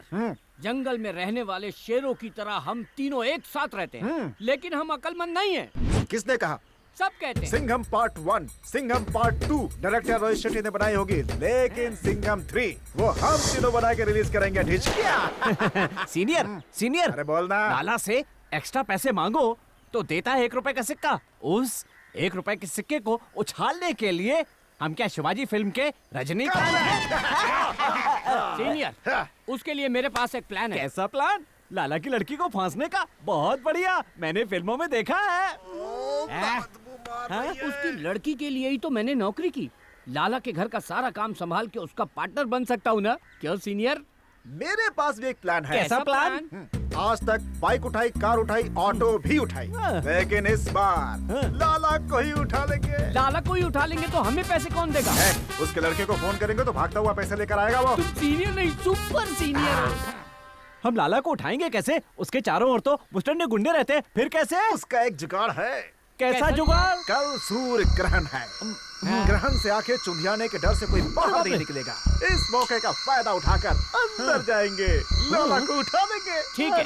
जंगल में रहने वाले शेरों की तरह हम तीनों एक साथ रहते हैं, लेकिन हम अक्लमंद नहीं हैं। किसने कहा? सब कहते हैं। Singham part 1, Singham part 2 director Rohit Shetty ने बनाई होगी, लेकिन सिंघम 3 वो हम तीनों बना के रिलीज करेंगे। ढिचकिया। सीनियर अरे बोलना। लाला से एक्स्ट्रा पैसे मांगो तो देता है 1 रुपए का सिक्का। उस 1 रुपए के सिक्के को उछालने के लिए हम क्या शिवाजी फिल्म के रजनीकांत हैं? सीनियर, उसके लिए मेरे पास एक प्लान है। कैसा प्लान? लाला की लड़की को फांसने का? बहुत बढ़िया, मैंने फिल्मों में देखा है। उसकी लड़की के लिए ही तो मैंने नौकरी की। लाला के घर का सारा काम संभाल के उसका पार्टनर बन सकता हूँ ना? क्यों सीनियर? मेरे पास भी एक प्लान है। कैसा प्लान? आज तक बाइक उठाई, कार उठाई, ऑटो भी उठाई, लेकिन इस बार लाला को ही उठा लेंगे। लाला को ही उठा लेंगे तो हमें पैसे कौन देगा? उसके लड़के को फोन करेंगे तो भागता हुआ पैसे लेकर आएगा वो। तुम सीनियर नहीं, सुपर सीनियर। हम लाला को उठाएंगे कैसे? उसके चारों ओर तो मुस्टंडे गुंडे रहते हैं, फिर कैसे? उसका एक जुगाड़ है। कैसा जुगाड़? कल सूर्य ग्रहण है। ग्रहण से आंखें चुंधियाने के डर से कोई बाहर नहीं निकलेगा। इस मौके का फायदा उठाकर अंदर जाएंगे, लाला को उठा लेंगे। ठीक है,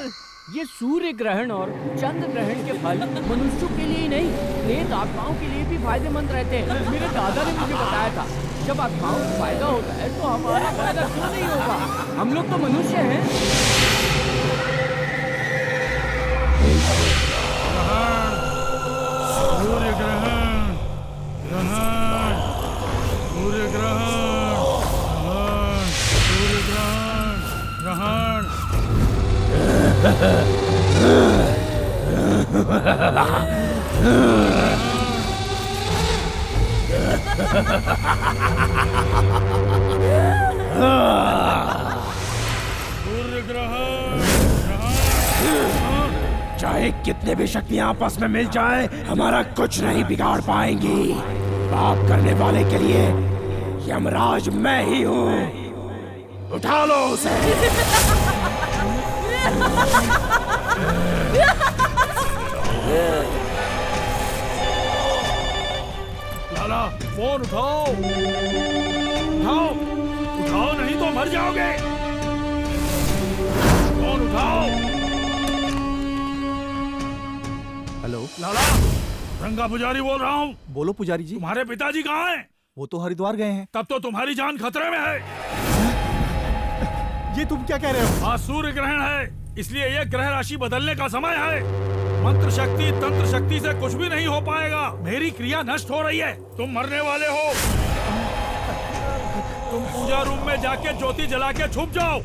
ये सूर्य ग्रहण और चंद्र ग्रहण के फल मनुष्यों के लिए ही नहीं, प्रेत आत्माओं के लिए भी फायदेमंद रहते हैं। मेरे दादा ने मुझे बताया था, जब आत्माओं को फायदा होता है तो हमारा फायदा क्यों नहीं होगा? हम लोग तो मनुष्य हैं। सूर्य ग्रहण, ग्रहण, सूर्य ग्रहण, ग्रहण, सूर्य ग्रहण, सूर्य ग्रहण। चाहे कितने भी शक्तियां आपस में मिल जाए, हमारा कुछ नहीं बिगाड़ पाएंगी। पाप करने वाले के लिए यमराज मैं ही हूँ। उठा लो उसे। लाला, फोन उठाओ, उठाओ, उठाओ नहीं तो मर जाओगे। फोन उठाओ। हेलो लाला, रंगा पुजारी बोल रहा हूँ। बोलो पुजारी जी। तुम्हारे पिताजी कहाँ हैं? वो तो हरिद्वार गए हैं। तब तो तुम्हारी जान खतरे में है। ये तुम क्या कह रहे हो? आज सूर्य ग्रहण है, इसलिए यह ग्रह राशि बदलने का समय है। मंत्र शक्ति, तंत्र शक्ति से कुछ भी नहीं हो पाएगा। मेरी क्रिया नष्ट हो रही है, तुम मरने वाले हो। तुम पूजा रूम में जाके ज्योति जला के छुप जाओ।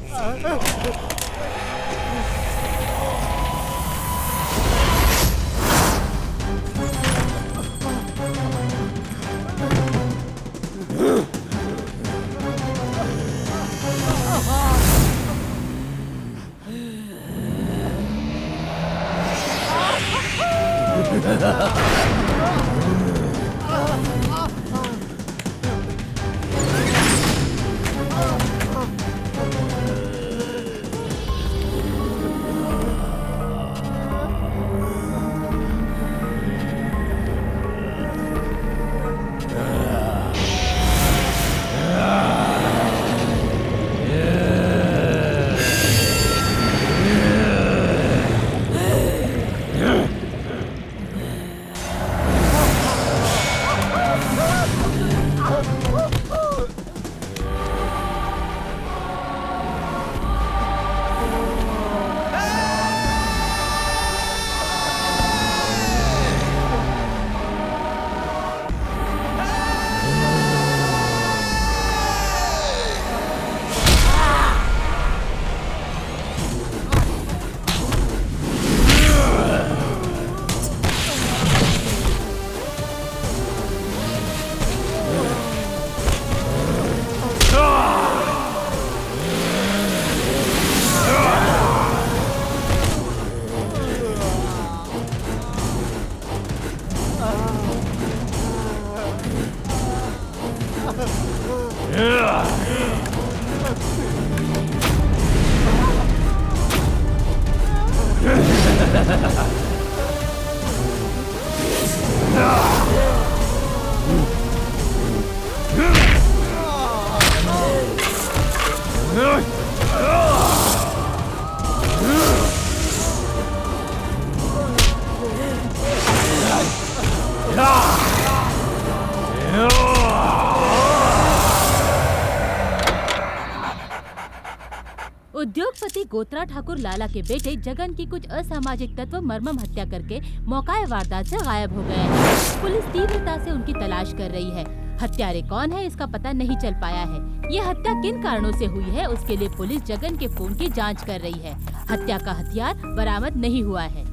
उद्योगपति गोत्रा ठाकुर लाला के बेटे जगन की कुछ असामाजिक तत्व मर्मम हत्या करके मौकाए वारदात से गायब हो गए हैं। पुलिस तीव्रता से उनकी तलाश कर रही है। हत्यारे कौन है इसका पता नहीं चल पाया है। ये हत्या किन कारणों से हुई है उसके लिए पुलिस जगन के फोन की जांच कर रही है। हत्या का हथियार बरामद नहीं हुआ है।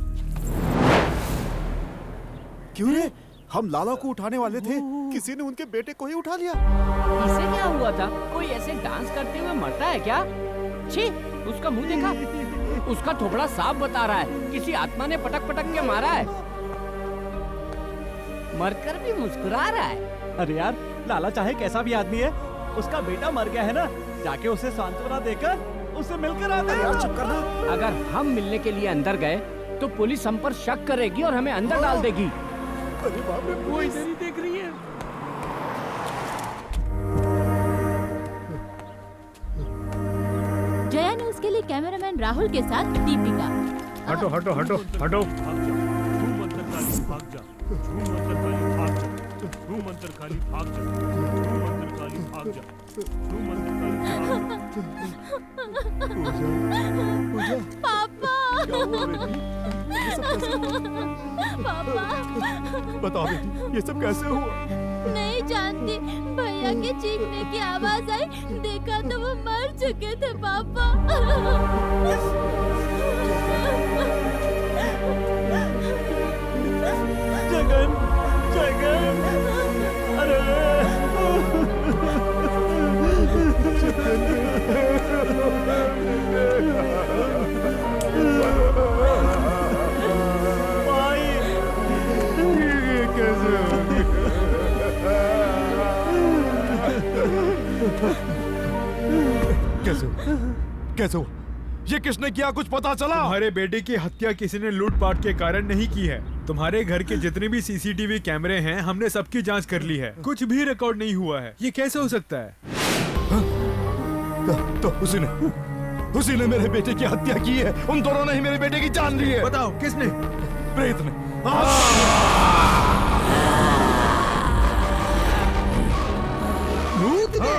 क्यों रे? हम लाला को उठाने वाले थे, किसी ने उनके बेटे को ही उठा लिया। इससे क्या हुआ था? कोई ऐसे डांस करते हुए मरता है क्या? छी, उसका मुंह देखा? उसका थोबड़ा साफ बता रहा है किसी आत्मा ने पटक पटक के मारा है। मरकर भी मुस्कुरा रहा है। अरे यार, लाला चाहे कैसा भी आदमी है, उसका बेटा मर गया है ना, जाके उसे सांत्वना देकर उससे मिलकर आते हैं। यार चुप करना। अगर हम मिलने के लिए अंदर गए तो पुलिस हम पर शक करेगी और हमें अंदर डाल देगी। अरे बाप रे, वो इधर ही देख रही है। जया ने उसके लिए कैमरामैन राहुल के साथ दीपिका। हटो हटो हटो हटो। झूम अंतर खाली भाग जा, झूम अंतर खाली भाग जा, झूम अंतर खाली भाग जा, झूम अंतर खाली भाग जा, झूम अंतर खाली भाग जा। पापा, पापा, बताओ बेटी, ये सब कैसे हुआ? नहीं जानती। भैया के चीखने की आवाज आई, देखा तो वो मर चुके थे पापा। जगन, जगन, अरे भाई, ये कैसे हो गया? कैसे हुआ? ये किसने किया, कुछ पता चला? तुम्हारे बेटे की हत्या किसी ने लूटपाट के कारण नहीं की है। तुम्हारे घर के जितने भी सीसीटीवी कैमरे हैं, हमने सबकी जांच कर ली है। कुछ भी रिकॉर्ड नहीं हुआ है। ये कैसे हो सकता है? तो उसी ने मेरे बेटे की हत्या की है। उन दोनों ने ही मेरे बेटे की जान ली है। बताओ किसने? प्रेत ने। भूत ने?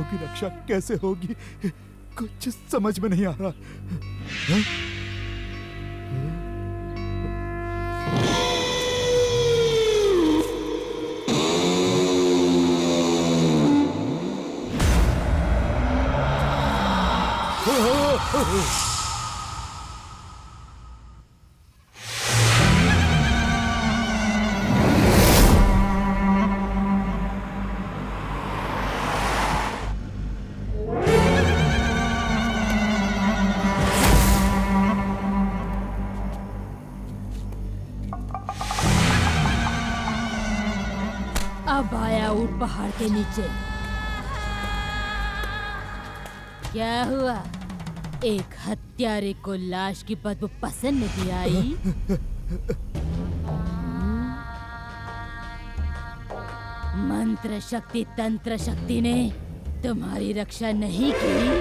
की रक्षा कैसे होगी, कुछ समझ में नहीं आ रहा। अब आया ऊट पहाड़ के नीचे। क्या हुआ? एक हत्यारे को लाश की बदबू पसंद नहीं आई? मंत्र शक्ति तंत्र शक्ति ने तुम्हारी रक्षा नहीं की?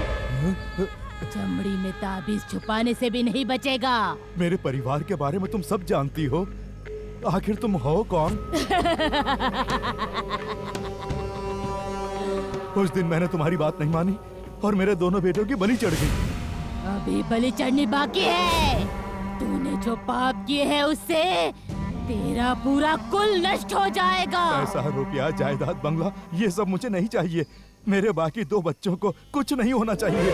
चमड़ी में ताबीज छुपाने से भी नहीं बचेगा। मेरे परिवार के बारे में तुम सब जानती हो, आखिर तुम हो कौन? उस दिन मैंने तुम्हारी बात नहीं मानी और मेरे दोनों बेटों की बलि चढ़ गई। अभी बलि चढ़नी बाकी है। तूने जो पाप किए हैं उससे तेरा पूरा कुल नष्ट हो जाएगा। पैसा, रुपया, जायदाद, बंगला, ये सब मुझे नहीं चाहिए। मेरे बाकी 2 बच्चों को कुछ नहीं होना चाहिए।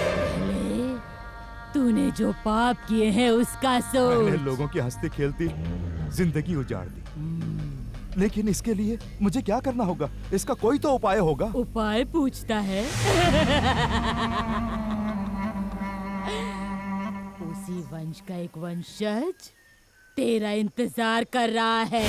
तूने जो पाप किए हैं उसका सोच। मैंने लोगों की हंसती खेलती जिंदगी उजाड़ दी, लेकिन इसके लिए मुझे क्या करना होगा? इसका कोई तो उपाय होगा। उपाय पूछता है? उसी वंश का एक वंशज तेरा इंतजार कर रहा है।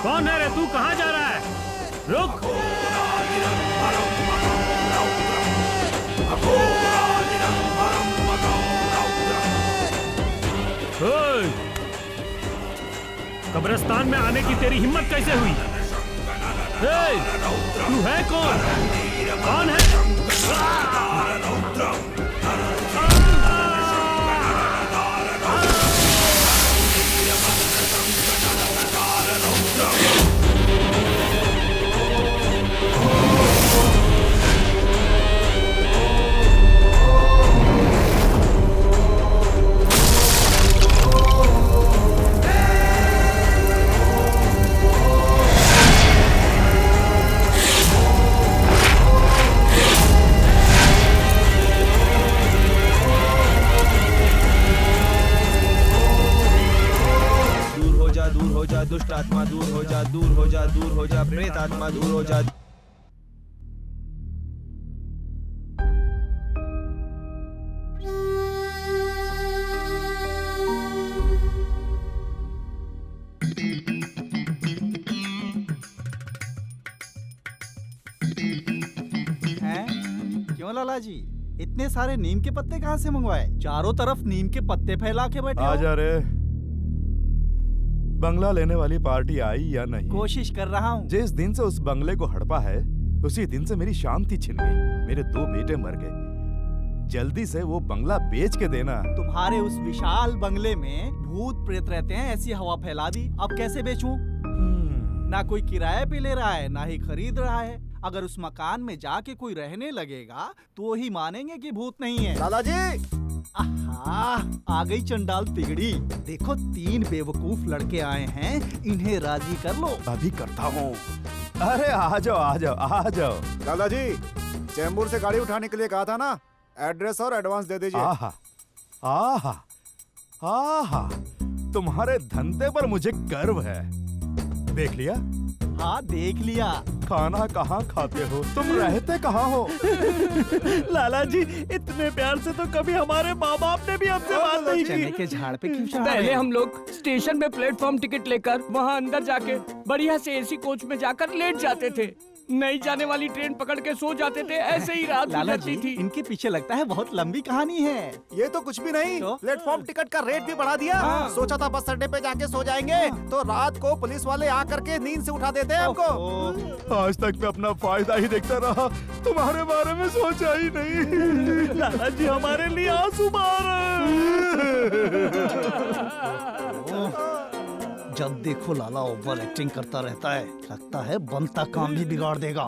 कौन है रे तू? कहाँ जा रहा है? रुक! कब्रिस्तान में आने की तेरी हिम्मत कैसे हुई? तू है कौन? कौन है? दुष्ट आत्मा दूर हो जा, दूर हो जा, दूर हो जा, प्रेत आत्मा दूर हो जा। क्यों लाला जी, इतने सारे नीम के पत्ते कहाँ से मंगवाए? चारों तरफ नीम के पत्ते फैला के बैठे आ जा रे। बंगला लेने वाली पार्टी आई या नहीं? कोशिश कर रहा हूँ। जिस दिन से उस बंगले को हड़पा है, उसी दिन से मेरी शांति छिन गई। मेरे 2 बेटे मर गए। जल्दी से वो बंगला बेच के देना। तुम्हारे उस विशाल बंगले में भूत प्रेत रहते हैं, ऐसी हवा फैला दी। अब कैसे बेचूं? ना कोई किराए पे ले रहा है, ना ही खरीद रहा है। अगर उस मकान में जाके कोई रहने लगेगा तो ही मानेंगे कि भूत नहीं है। दादाजी, आ गई चंडाल तिगड़ी। देखो 3 बेवकूफ लड़के आए हैं, इन्हें राजी कर लो। अभी करता हूँ। अरे आ जाओ, आ जाओ, आ जाओ। दादाजी, चेंबूर से गाड़ी उठाने के लिए कहा था ना, एड्रेस और एडवांस दे दीजिए। आहा, आहा, आहा, तुम्हारे धंधे पर मुझे गर्व है। देख लिया? हाँ, देख लिया। खाना कहाँ खाते हो? तुम रहते कहाँ हो? लाला जी, इतने प्यार से तो कभी हमारे माँ बाप ने भी हमसे बात नहीं की। चने के झाड़ पे क्यों चढ़ा? पहले हम लोग स्टेशन में प्लेटफॉर्म टिकट लेकर वहाँ अंदर जाके बढ़िया से एसी कोच में जाकर लेट जाते थे। नहीं जाने वाली ट्रेन पकड़ के सो जाते थे। ऐसे ही रात गुजरती थी। इनके पीछे लगता है बहुत लंबी कहानी है। ये तो कुछ भी नहीं। प्लेटफॉर्म टिकट का रेट भी बढ़ा दिया। सोचा था बस अड्डे पे जाके सो जाएंगे, तो रात को पुलिस वाले आकर के नींद से उठा देते हैं हमको। आज तक मैं अपना फायदा ही देखता रहा, तुम्हारे बारे में सोचा ही नहीं। लाला जी हमारे लिए आंसू बहा जब देखो लाला ओवर एक्टिंग करता रहता है, लगता है बनता काम भी बिगाड़ देगा।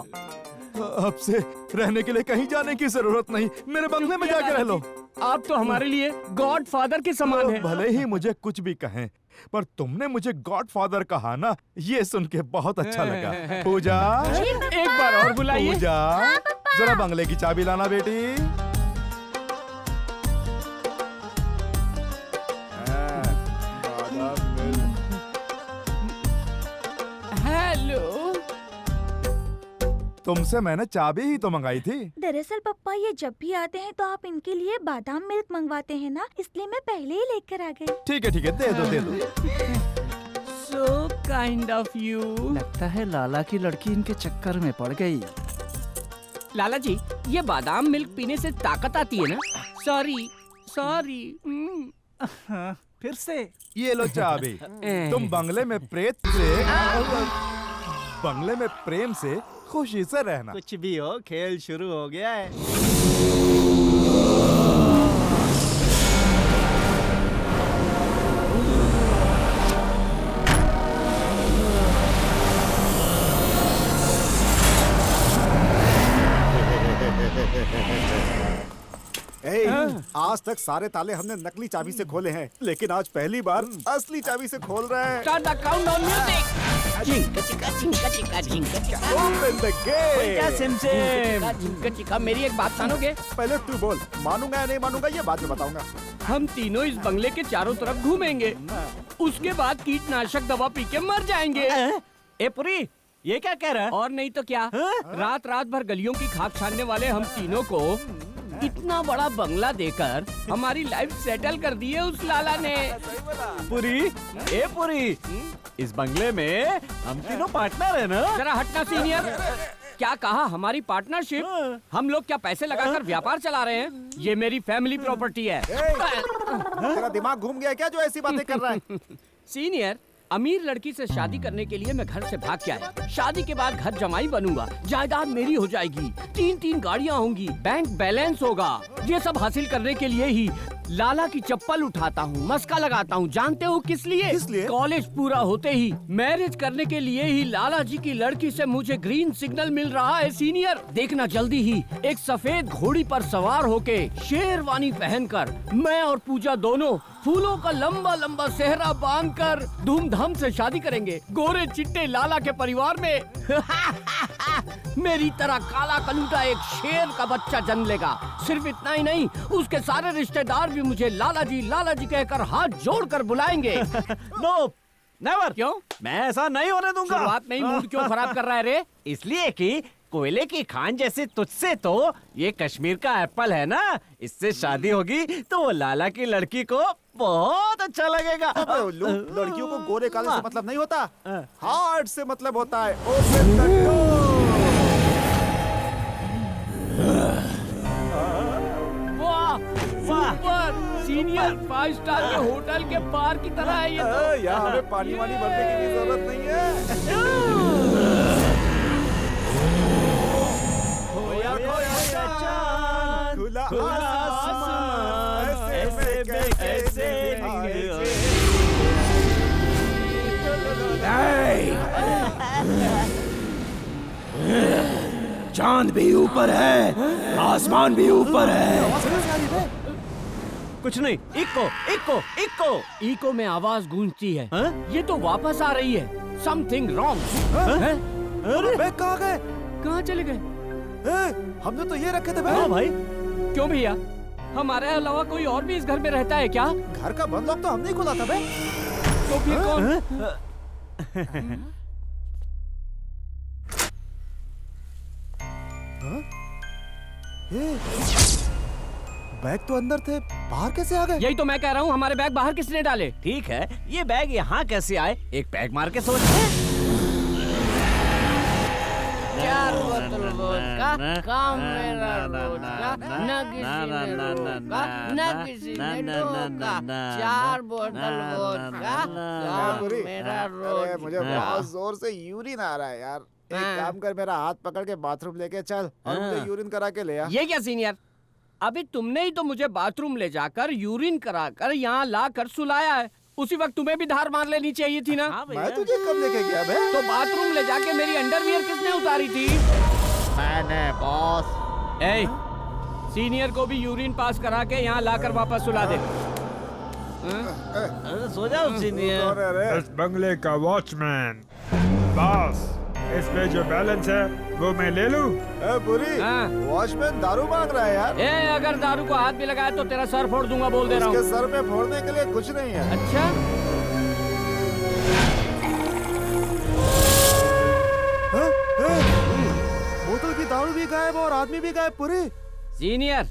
अब से रहने के लिए कहीं जाने की जरूरत नहीं, मेरे बंगले में जाके रह लो। आप तो हमारे लिए गॉड फादर के समान हैं। भले ही मुझे कुछ भी कहें, पर तुमने मुझे गॉड फादर कहा ना, ये सुन के बहुत अच्छा लगा। पूजा, एक बार और बुलाइए। पूजा, जरा बंगले की चाबी लाना बेटी। हेलो। तुमसे मैंने चाबी ही तो मंगाई थी। दरअसल पापा ये जब भी आते हैं तो आप इनके लिए बादाम मिल्क मंगवाते हैं ना, इसलिए मैं पहले ही लेकर आ गई। ठीक है दे दो। So kind of you. लगता है लाला की लड़की इनके चक्कर में पड़ गई। लाला जी, ये बादाम मिल्क पीने से ताकत आती है ना? सॉरी। फिर से ये लो चाबी। तुम बंगले में प्रेम से खुशी से रहना। कुछ भी हो, खेल शुरू हो गया है। आज तक सारे ताले हमने नकली चाबी से खोले हैं, लेकिन आज पहली बार असली चाबी से खोल रहे हैं। Start the countdown music. Open the gate. झिंका मेरी एक बात मानोगे? पहले तू बोल, मानूंगा या नहीं मानूंगा ये बाद में बताऊंगा। हम तीनों इस बंगले के चारों तरफ घूमेंगे, उसके बाद कीटनाशक दवा पी के मर जाएंगे। ए पुरी, ये क्या कह रहा है? और नहीं तो क्या, रात भर गलियों की खाक छानने वाले हम तीनों को इतना बड़ा बंगला देकर हमारी लाइफ सेटल कर दी है उस लाला ने। पुरी, इस बंगले में हम तीनों पार्टनर है ना? जरा हटना सीनियर। क्या कहा हमारी पार्टनरशिप? हम लोग क्या पैसे लगाकर व्यापार चला रहे हैं? ये मेरी फैमिली प्रॉपर्टी है। तेरा दिमाग घूम गया क्या जो ऐसी बातें कर रहा है? सीनियर, अमीर लड़की से शादी करने के लिए मैं घर से भाग के आया। शादी के बाद घर जमाई बनूंगा, जायदाद मेरी हो जाएगी, 3 गाड़ियाँ होंगी, बैंक बैलेंस होगा। ये सब हासिल करने के लिए ही लाला की चप्पल उठाता हूँ, मस्का लगाता हूँ। जानते हो किस लिए? कॉलेज पूरा होते ही मैरिज करने के लिए ही लाला जी की लड़की से मुझे ग्रीन सिग्नल मिल रहा है सीनियर। देखना जल्दी ही एक सफेद घोड़ी पर सवार होके शेरवानी पहनकर मैं और पूजा दोनों फूलों का लंबा लंबा सेहरा बांधकर धूमधाम से शादी करेंगे गोरे चिट्टे लाला के परिवार में। मेरी तरह काला कलूटा एक शेर का बच्चा जन्म लेगा। सिर्फ इतना ही नहीं, उसके सारे रिश्तेदार भी मुझे लाला जी कहकर हाथ जोड़कर बुलाएंगे। No, never. क्यों? मैं ऐसा नहीं होने दूंगा। शुरुआत में ही मूड क्यों खराब कर रहा है रे? इसलिए कि कोयले की खान जैसे तुझसे तो ये कश्मीर का एप्पल है ना, इससे शादी होगी तो वो लाला की लड़की को बहुत अच्छा लगेगा। लड़कियों को गोरे काले से मतलब नहीं होता, हार्ट से मतलब होता है। Open the door. Super senior 5 star के होटल के बार की तरह है ये तो। यहाँ हमें पानी वानी भरने की भी जरूरत नहीं है। खुला चांद भी ऊपर है, आसमान भी ऊपर है। कुछ नहीं, इको इको में आवाज गूंजती है। ये तो वापस आ रही है। Something wrong. बैग कहाँ गए? कहाँ चले गए? हमने तो ये रखे थे भाई। क्यों भैया, हमारे अलावा कोई और भी इस घर में रहता है क्या? घर का बंद लॉक तो हमने ही खोला था बे। तो फिर कौन? बैग तो अंदर थे, बाहर कैसे आ गए? यही तो मैं कह रहा हूँ, हमारे बैग बाहर किसने डाले? ठीक है, ये बैग यहाँ कैसे आए? एक बैग मार के सोच। 4 बोतल वोडका, काम मेरा रोज का, न किसी ने रोका, न किसी ने टोका। 4 बोतल वोडका, काम मेरा रोज। मुझे बहुत जोर से यूरिन आ रहा है यार। एक काम कर, मेरा हाथ पकड़ के बाथरूम लेके चल और मुझे यूरिन करा के ले आ। ये क्या सीनियर, अभी तुमने ही तो मुझे बाथरूम ले जाकर यूरिन कराकर यहाँ ला कर सुलाया है। उसी वक्त तुम्हें भी धार मार लेनी चाहिए थी ना। मैं तुझे कब लेके गया बे? तो बाथरूम ले जाके मेरी अंडरवियर किसने उतारी थी? मैंने बॉस। ए, सीनियर को भी यूरिन पास करा के यहाँ लाकर वापस सुला दे। सो जाओ सीनियर। इस बंगले का वॉचमैन बॉस, इसमें जो बैलेंस है वो मैं ले लूं? पूरी वॉचमैन दारू मांग रहा है यार। ए, अगर दारू को हाथ भी लगाया तो तेरा सर फोड़ दूंगा, बोल दे रहा हूँ। उसके सर पे फोड़ने के लिए कुछ नहीं है। अच्छा, आदमी भी गए पूरी। सीनियर,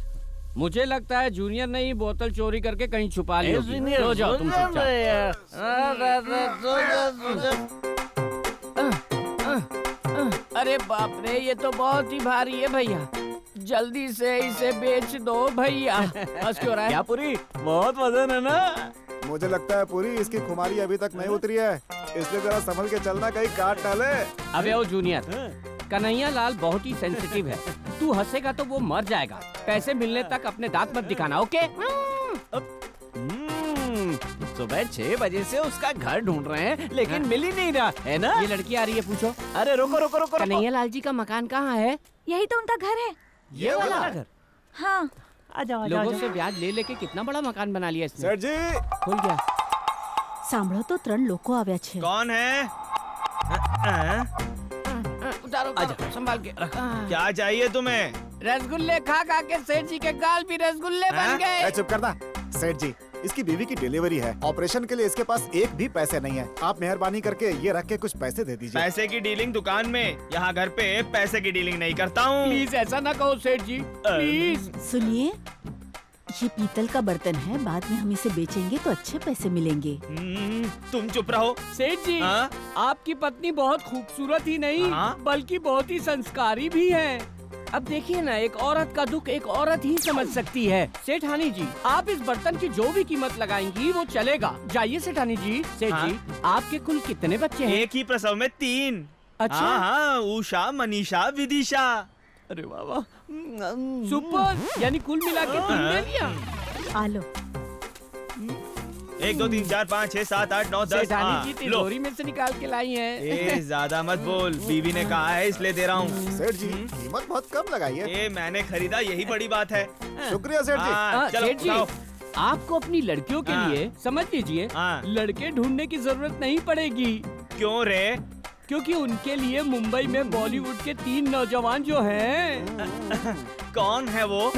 मुझे लगता है जूनियर ने ही बोतल चोरी करके कहीं छुपा ली होगी। सो जाओ तुम चुपचाप। अरे बाप रे, ये तो बहुत ही भारी है भैया, जल्दी से इसे बेच दो भैया। बस क्यों रहा है? क्या पूरी, बहुत वजन है ना? मुझे लगता है पूरी इसकी खुमारी अभी तक नहीं उतरी है, इसलिए जरा संभल के चलना, कहीं काट डाले। अबे ओ जूनियर, कन्हैया लाल बहुत ही सेंसिटिव है, तू हंसेगा तो वो मर जाएगा। पैसे मिलने तक अपने दांत मत दिखाना, ओके? सुबह 6 बजे से उसका घर ढूंढ रहे हैं लेकिन मिल ही नहीं रहा है ना। ये लड़की आ रही है, पूछो। अरे रुको रुको रुको, कन्हैया लाल जी का मकान कहाँ है? यही तो उनका घर है। ये वाला घर? हाँ। लोगों से ब्याज ले लेके कितना बड़ा मकान बना लिया इसने। सेठ जी, खुल गया। सांभळो तो 3 લોકો આવ્યા છે। कौन है? उतारो, संभाल के रख। क्या चाहिए तुम्हें? रसगुल्ले खा खा के सेठ जी के गाल भी रसगुल्ले बन गए। चुप करना। सेठ जी, इसकी बीवी की डिलीवरी है, ऑपरेशन के लिए इसके पास एक भी पैसे नहीं है। आप मेहरबानी करके ये रख के कुछ पैसे दे दीजिए। पैसे की डीलिंग दुकान में, यहाँ घर पे पैसे की डीलिंग नहीं करता हूँ। प्लीज ऐसा ना कहो सेठ जी, प्लीज। सुनिए, ये पीतल का बर्तन है, बाद में हम इसे बेचेंगे तो अच्छे पैसे मिलेंगे। तुम चुप रहो। सेठ जी, आपकी पत्नी बहुत खूबसूरत ही नहीं बल्कि बहुत ही संस्कारी भी है। अब देखिए ना, एक औरत का दुख एक औरत ही समझ सकती है। सेठानी जी, आप इस बर्तन की जो भी कीमत लगाएंगी वो चलेगा। जाइए सेठानी जी। सेठ जी, आपके कुल कितने बच्चे हैं? एक ही प्रसव में 3। अच्छा। हाँ, उषा, मनीषा, विदिशा। अरे वाह, सुपर, यानी कुल मिला के 3 बेबियां। आलो। 1 2 3 4 5 6 7 8 9 10। सेठानी जी तिजोरी में से निकाल के लाई हैं। ज्यादा मत बोल, बीवी ने कहा है इसलिए दे रहा हूँ। सेठ जी, कीमत बहुत कम लगाई है। मैंने खरीदा, यही बड़ी बात है। शुक्रिया सेठ जी। चलो सेठ जी, आपको अपनी लड़कियों के लिए समझ लीजिए, लड़के ढूंढने की जरूरत नहीं पड़ेगी। क्यों रे? क्योंकि उनके लिए मुंबई में बॉलीवुड के 3 नौजवान जो हैं। कौन है वो?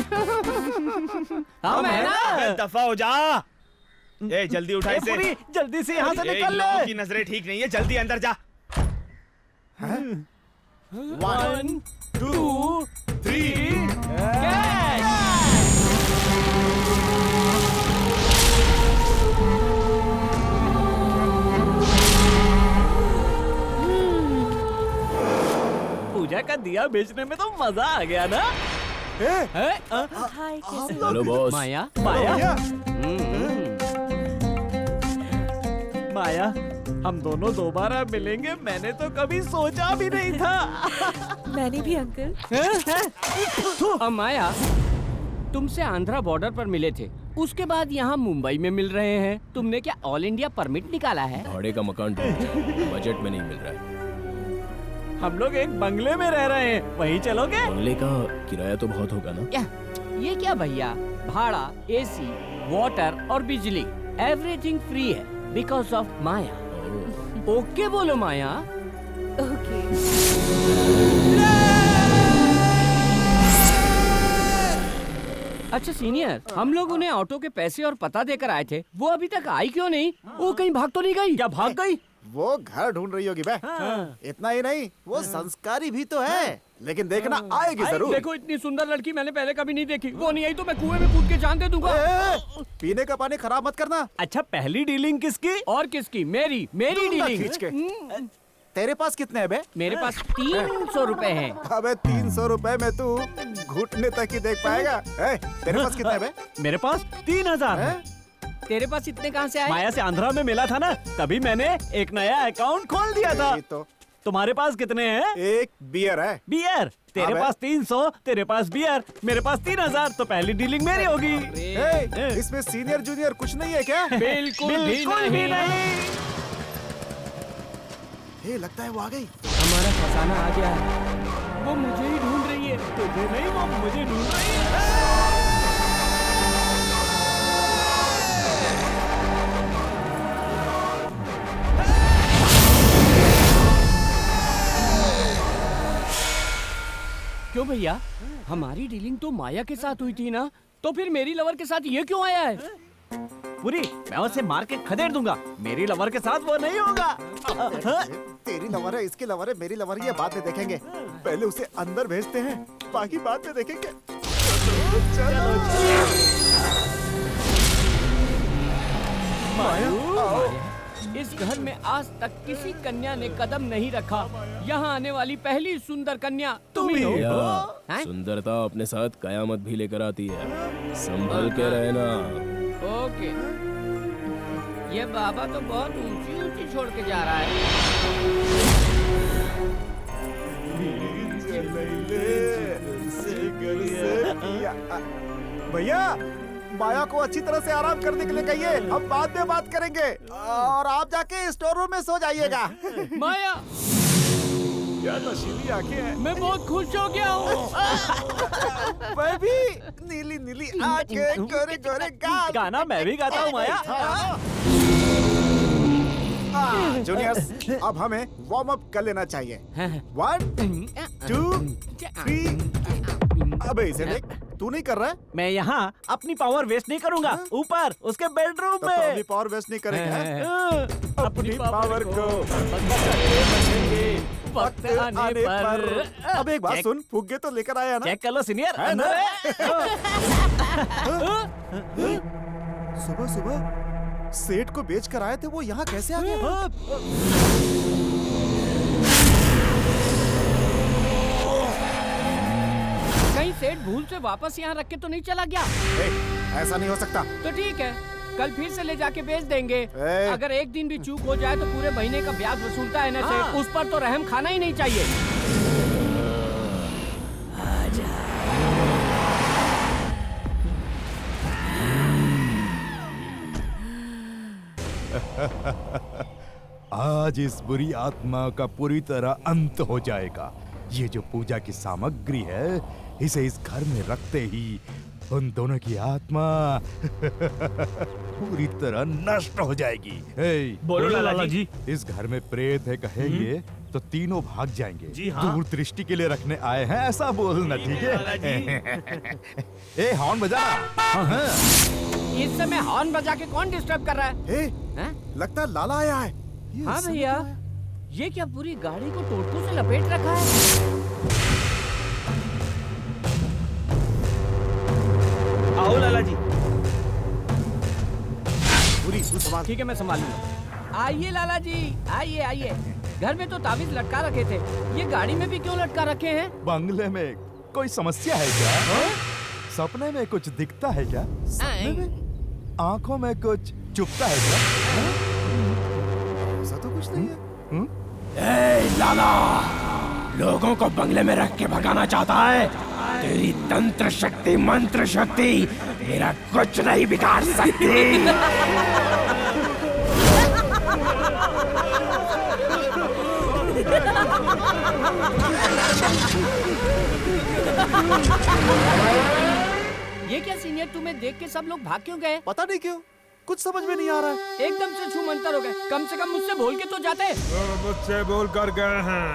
हम है ना। दफा हो जा। जल्दी उठा इसे। जल्दी से यहाँ से निकल ले। लोगों की नजरें ठीक नहीं है, जल्दी अंदर जा। 1 2 3 कैच। पूजा का दिया बेचने में तो मजा आ गया ना। हाय, कैसे हो? Hello boss. माया, माया, माया, हम दोनों दोबारा मिलेंगे, मैंने तो कभी सोचा भी नहीं था। मैंने भी अंकल। माया, तुमसे आंध्रा बॉर्डर पर मिले थे, उसके बाद यहाँ मुंबई में मिल रहे हैं। तुमने क्या ऑल इंडिया परमिट निकाला है? भाड़े का मकान बजट में नहीं मिल रहा है। हम लोग एक बंगले में रह रहे हैं, वहीं चलोगे? बंगले का किराया तो बहुत होगा ना? ये क्या भैया, भाड़ा, एसी, वाटर और बिजली एवरीथिंग फ्री है बिकॉज ऑफ माया। ओके बोलो माया। ओके। अच्छा सीनियर, हम लोग उन्हें ऑटो के पैसे और पता देकर आए थे, वो अभी तक आई क्यों नहीं? वो कहीं भाग तो नहीं गई? क्या भाग गई? वो घर ढूंढ रही होगी बे। इतना ही नहीं, वो संस्कारी भी तो है, लेकिन देखना आएगी जरूर। देखो, इतनी सुंदर लड़की मैंने पहले कभी नहीं देखी। वो नहीं आई तो मैं कुएं में कूद के जान दे दूंगा। पीने का पानी खराब मत करना। अच्छा, पहली डीलिंग किसकी? और किसकी? मेरी डीलिंग। खींच के। तेरे पास कितने हैं बे? मेरे पास 300 रुपए हैं। अबे 300 रुपए में तू घुटने तक ही देख पाएगा। तेरे पास कितने हैं बे? मेरे पास 3000। तेरे पास इतने कहाँ से आए? माया से आंध्रा में मिला था ना, तभी मैंने एक नया अकाउंट खोल दिया था। तो तुम्हारे पास कितने हैं? एक बियर है। बियर? तेरे पास 300, तेरे पास बियर, मेरे पास 3000, तो पहली डीलिंग मेरी होगी। इसमें सीनियर जूनियर कुछ नहीं है क्या? बिल्कुल भी नहीं। लगता है वो आ गई। हमारा फसाना आ गया है। वो मुझे ही ढूंढ रही है। तुझे नहीं, वो मुझे ढूंढ रही है। क्यों भैया, हमारी डीलिंग तो माया के साथ हुई थी ना, तो फिर मेरी लवर के साथ ये क्यों आया है? पूरी, मैं उसे मार के खदेड़ दूंगा। मेरी लवर के साथ वो नहीं होगा। तेरी लवर है, इसकी लवर है, मेरी लवर है, ये बाद में देखेंगे। पहले उसे अंदर भेजते हैं। बाकी बात में देखेंगे। इस घर में आज तक किसी कन्या ने कदम नहीं रखा। यहाँ आने वाली पहली सुंदर कन्या तुम ही हो। हैं? सुंदरता अपने साथ कयामत भी लेकर आती है, संभल के रहना। ओके। ये बाबा तो बहुत ऊंची ऊंची छोड़ के जा रहा है। भैया माया को अच्छी तरह से आराम करने के लिए कहिए, हम बाद में बात करेंगे। और आप जाके स्टोर रूम में सो जाइएगा। माया क्या नशीली आंखें हैं। मैं बहुत खुश हो गया हूँ। मैं भी नीली नीली आंखें, गोरे गोरे गाल। गाना मैं भी गाता हूँ माया। जूनियर्स, अब हमें वार्म अप कर लेना चाहिए। 1 2 3। अबे इसे देख, तू नहीं कर रहा है? मैं यहाँ अपनी पावर वेस्ट नहीं करूँगा, ऊपर उसके बेडरूम में। अपनी पावर वेस्ट नहीं करेंगे। अपनी पावर को वक्त आने पर। अब एक बात सुन, फुग्गे तो लेकर आया ना? चेक कर लो सीनियर। है ना? सुबह सुबह सेठ को बेच कर आए थे, वो यहाँ कैसे आ गया? कहीं सेठ भूल से वापस यहाँ रख के तो नहीं चला गया? ऐसा नहीं हो सकता। तो ठीक है, कल फिर से ले जाके बेच देंगे। अगर एक दिन भी चूक हो जाए तो पूरे महीने का ब्याज वसूलता है ना सेठ, उस पर तो रहम खाना ही नहीं चाहिए। आज इस बुरी आत्मा का पूरी तरह अंत हो जाएगा। ये जो पूजा की सामग्री है, इसे इस घर में रखते ही उन दोनों की आत्मा पूरी तरह नष्ट हो जाएगी। बोलो लाला जी। इस घर में प्रेत है कहेंगे तो तीनों भाग जाएंगे। जी हाँ। दूर दृष्टि के लिए रखने आए हैं, ऐसा बोलना, ठीक है? ए हॉर्न बजा। हाँ। इस समय हॉर्न बजा के कौन डिस्टर्ब कर रहा है? लगता है लाला आया है। हाँ भैया, ये क्या पूरी गाड़ी को टोटू से लपेट रखा है? आओ लाला जी। पूरी संभाल। ठीक है, मैं संभाल लूंगा। आइए लाला जी, आइए आइए। घर में तो ताबीज लटका रखे थे, ये गाड़ी में भी क्यों लटका रखे हैं? बंगले में कोई समस्या है क्या? सपने में कुछ दिखता है क्या? सपने में? आंखों में कुछ चुभता है क्या? ऐसा तो कुछ नहीं है। ए लाला, लोगों को बंगले में रख के भगाना चाहता है? तेरी तंत्र शक्ति मंत्र शक्ति मेरा कुछ नहीं बिगाड़ सकती। ये क्या सीनियर, तुम्हें देख के सब लोग भाग क्यों गए? पता नहीं क्यों, कुछ समझ में नहीं आ रहा है। एकदम से छूमंतर हो गए। कम से कम मुझसे बोल के तो जाते। मुझसे बोल कर गए हैं।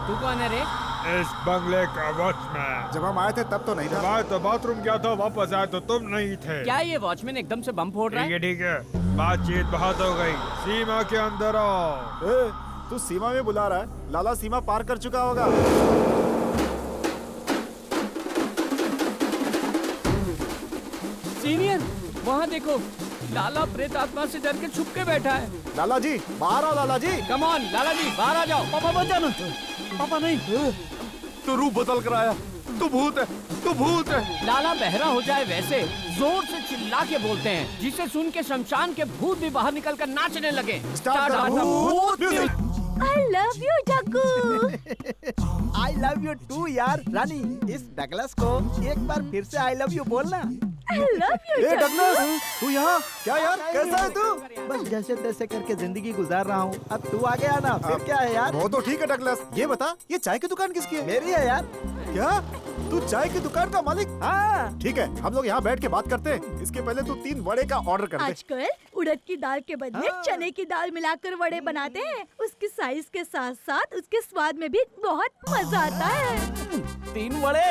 तू कौन है रे? इस बंगले का वॉचमैन। जब हम आए थे तब तो नहीं था। मैं तो बाथरूम गया था, वापस आया तो तुम नहीं थे। क्या ये वॉचमैन एकदम से बम फोड़ रहा है? ठीक है, बातचीत बहुत हो गई, सीमा के अंदर आओ। तू सीमा में बुला रहा है? लाला सीमा पार कर चुका होगा। सीनियर, वहाँ देखो, लाला प्रेत आत्मा से डर के छुप के बैठा है। लाला जी बाहर आओ। लाला जी कम ऑन, लाला जी बाहर आ जाओ। पापा मत जाना। पापा नहीं। तू रूप बदल कर आया, तू भूत है, तू भूत है। लाला बहरा हो जाए वैसे जोर से चिल्ला के बोलते हैं, जिसे सुन के शमशान के भूत भी बाहर निकल कर नाचने लगे। I love you, Jaggu. I love you too यार। रानी, इस डगलस को एक बार फिर से I love you बोलना। I love you, A Douglas, तू यहाँ क्या यार? कैसा है तू? बस जैसे तैसे करके जिंदगी गुजार रहा हूँ। अब तू आ गया ना, फिर क्या है यार? वो तो ठीक है डगलस, ये बता, ये चाय की दुकान किसकी है? मेरी है यार। क्या तू चाय की दुकान का मालिक? हाँ। ठीक है, हम लोग यहाँ बैठ के बात करते हैं। इसके पहले तू 3 वड़े का ऑर्डर कर दे। आजकल उड़द की दाल के बदले चने की दाल मिलाकर वड़े बनाते हैं। उसकी साइज के साथ साथ उसके स्वाद में भी बहुत मजा आता है। 3 वड़े।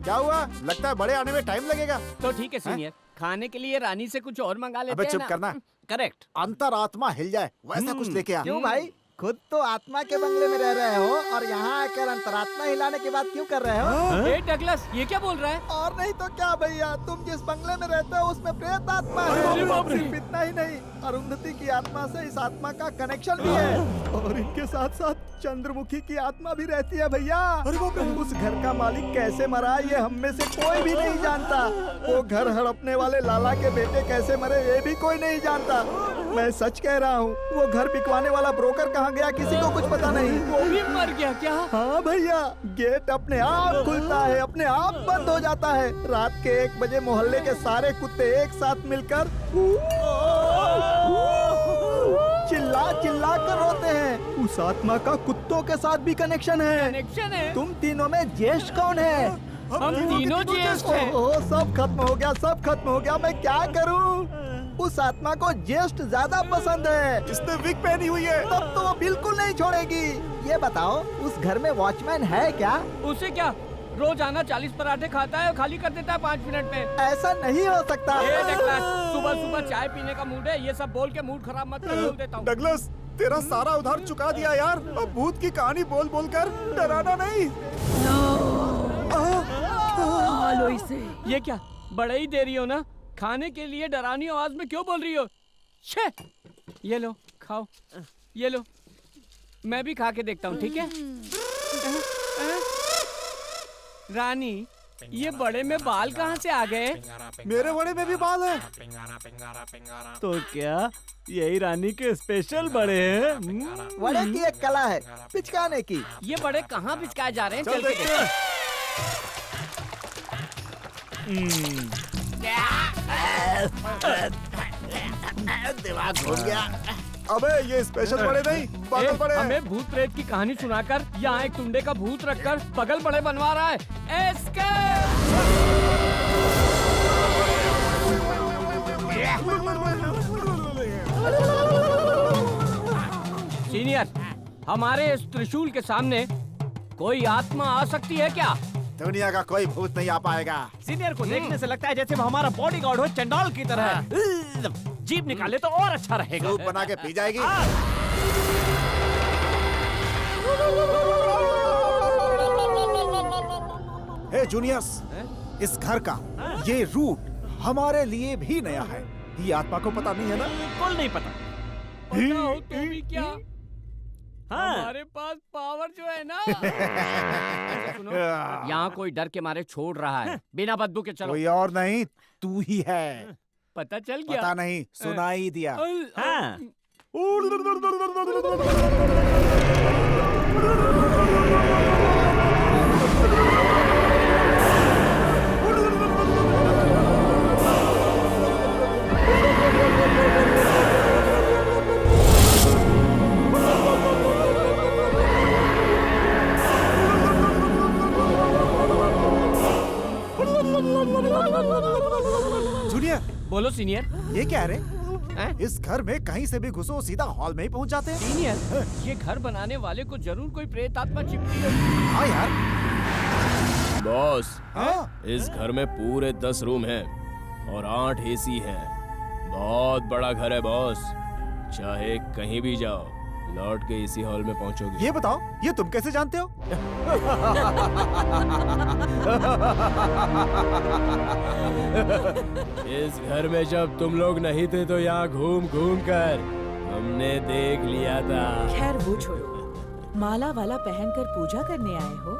क्या हुआ? लगता है बड़े आने में टाइम लगेगा। तो ठीक है सीनियर, खाने के लिए रानी से कुछ और मंगा लेते अबे हैं चुप ना? करना। करेक्ट। अंतरात्मा हिल जाए वैसा कुछ लेके आ। क्यों भाई? खुद तो आत्मा के बंगले में रह रहे हो और यहाँ आकर अंतरात्मा हिलाने की बात क्यों कर रहे हो? ए डगलस, ये क्या बोल रहा है? और नहीं तो क्या भैया, तुम जिस बंगले में रहते हो उसमें प्रेत आत्मा है। सिर्फ इतना ही नहीं, अरुंधति की आत्मा से इस आत्मा का कनेक्शन भी है और इनके साथ साथ चंद्रमुखी की आत्मा भी रहती है भैया। उस घर का मालिक कैसे मरा ये हम में से कोई भी नहीं जानता। वो घर हड़पने वाले लाला के बेटे कैसे मरे ये भी कोई नहीं जानता। मैं सच कह रहा हूँ, वो घर बिकवाने वाला ब्रोकर कहाँ गया किसी को कुछ पता नहीं। वो भी मर गया क्या? हाँ भैया, गेट अपने आप खुलता है, अपने आप बंद हो जाता है। रात के 1 बजे मोहल्ले के सारे कुत्ते एक साथ मिलकर चिल्ला चिल्ला कर रोते हैं। उस आत्मा का कुत्तों के साथ भी कनेक्शन है। तुम तीनों में ज्येष्ठ कौन है? हम तीनों ज्येष्ठ हैं। सब खत्म हो गया, सब खत्म हो गया। मैं क्या करूं? उस आत्मा को ज्येष्ठ ज्यादा पसंद है। इसने विग पहनी हुई है। तब तो वो बिल्कुल नहीं छोड़ेगी। ये बताओ, उस घर में वॉचमैन है क्या? उसे क्या, रोज आना 40 पराठे खाता है और खाली कर देता है 5 मिनट में। ऐसा नहीं हो सकता। सुबह सुबह चाय पीने का मूड है, ये सब बोल के मूड खराब मत कर, बोल देता हूँ। डगलस, तेरा सारा उधार चुका दिया यार। अब भूत की कहानी बोल बोल कर डराना नहीं। लो इसे। ये क्या, बड़े ही दे रही हो ना? खाने के लिए डरावनी आवाज में क्यों बोल रही हो? छे, ये लो खाओ, ये लो। मैं भी खा के देखता हूँ, ठीक है? रानी, ये बड़े में बाल कहाँ से आ गए? मेरे बड़े में भी बाल है। तो क्या यही रानी के स्पेशल बड़े हैं? बड़े की एक कला है, पिचकाने की। ये बड़े कहाँ पिचकाए जा रहे हैं? चल देखते हैं। दिमाग घूम गया। अबे ये स्पेशल बड़े नहीं, पागल बड़े हैं। हमें भूत प्रेत की कहानी सुनाकर यहाँ एक टुंडे का भूत रखकर पगल बड़े बनवा रहा है। सीनियर, हमारे इस त्रिशूल के सामने कोई आत्मा आ सकती है क्या? दुनिया का कोई भूत नहीं आ पाएगा। सीनियर को देखने से लगता है जैसे वो हमारा बॉडीगार्ड हो, चंडाल की तरह। जीभ निकाले तो और अच्छा रहेगा। सूप बना के पी जाएगी। हे जूनियर्स, इस घर का ये रूट हमारे लिए भी नया है। ये आत्मा को पता नहीं है ना? बिल्कुल नहीं पता। पता हो तो भी क्या? हमारे पास पावर जो है ना। सुनो, यहाँ कोई डर के मारे छोड़ रहा है, बिना बदबू के चलो। कोई और नहीं, तू ही है। पता चल गया? पता नहीं, सुनाई दिया। हाँ। जूनियर, बोलो सीनियर। ये क्या है रे? इस घर में कहीं से भी घुसो, सीधा हॉल में ही पहुंच जाते हैं। सीनियर, ये घर बनाने वाले को जरूर कोई प्रेत आत्मा चिपकी है। हाँ यार। बॉस, हाँ? इस घर में पूरे 10 रूम हैं और 8 एसी हैं। बहुत बड़ा घर है बॉस, चाहे कहीं भी जाओ लौट के इसी हॉल में पहुंचोगे। ये बताओ, ये तुम कैसे जानते हो? इस घर में जब तुम लोग नहीं थे तो यहाँ घूम घूम कर हमने देख लिया था। खैर वो छोड़ो, माला वाला पहनकर पूजा करने आए हो,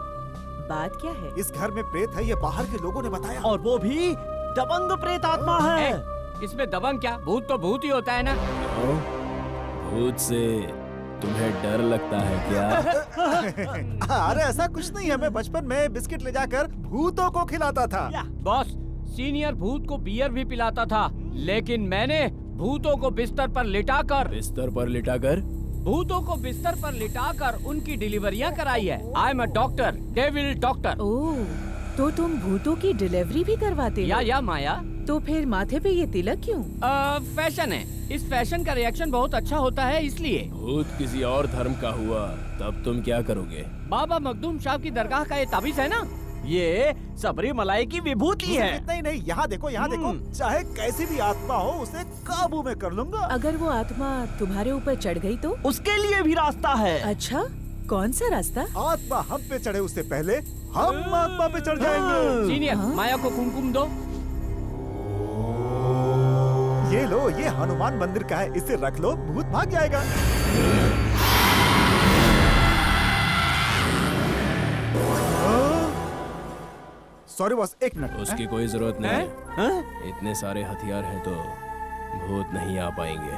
बात क्या है? इस घर में प्रेत है, ये बाहर के लोगों ने बताया। और वो भी दबंग प्रेत आत्मा है। इसमें दबंग क्या, भूत तो भूत ही होता है ना। भूत से तुम्हें डर लगता है क्या? अरे ऐसा कुछ नहीं है, मैं बचपन में बिस्किट ले जाकर भूतों को खिलाता था। बॉस, सीनियर भूत को बियर भी पिलाता था, लेकिन मैंने भूतों को बिस्तर पर लिटाकर भूतों को बिस्तर पर लिटाकर उनकी डिलीवरियां कराई है। I am a doctor, devil doctor. Oh, तो तुम भूतों की डिलीवरी भी करवाते हो? या माया। तो फिर माथे पे ये तिलक क्यों? फैशन है, इस फैशन का रिएक्शन बहुत अच्छा होता है इसलिए। भूत किसी और धर्म का हुआ तब तुम क्या करोगे? बाबा मखदूम साहब की दरगाह का ये ताबीज है ना, ये सबरी मलाई की विभूति है। इतना ही नहीं, यहाँ देखो, यहाँ देखो, चाहे कैसी भी आत्मा हो उसे काबू में कर लूंगा। अगर वो आत्मा तुम्हारे ऊपर चढ़ गई तो? उसके लिए भी रास्ता है। अच्छा, कौन सा रास्ता? आत्मा हम पे चढ़े उससे पहले हम आत्मा पे चढ़ जाएंगे। सीनियर, माया को कुमकुम दो। ये लो, ये हनुमान मंदिर का है, इसे रख लो, भूत भाग जाएगा। सॉरी बॉस, एक मिनट। उसकी कोई जरूरत नहीं है। इतने सारे हथियार हैं तो भूत नहीं आ पाएंगे।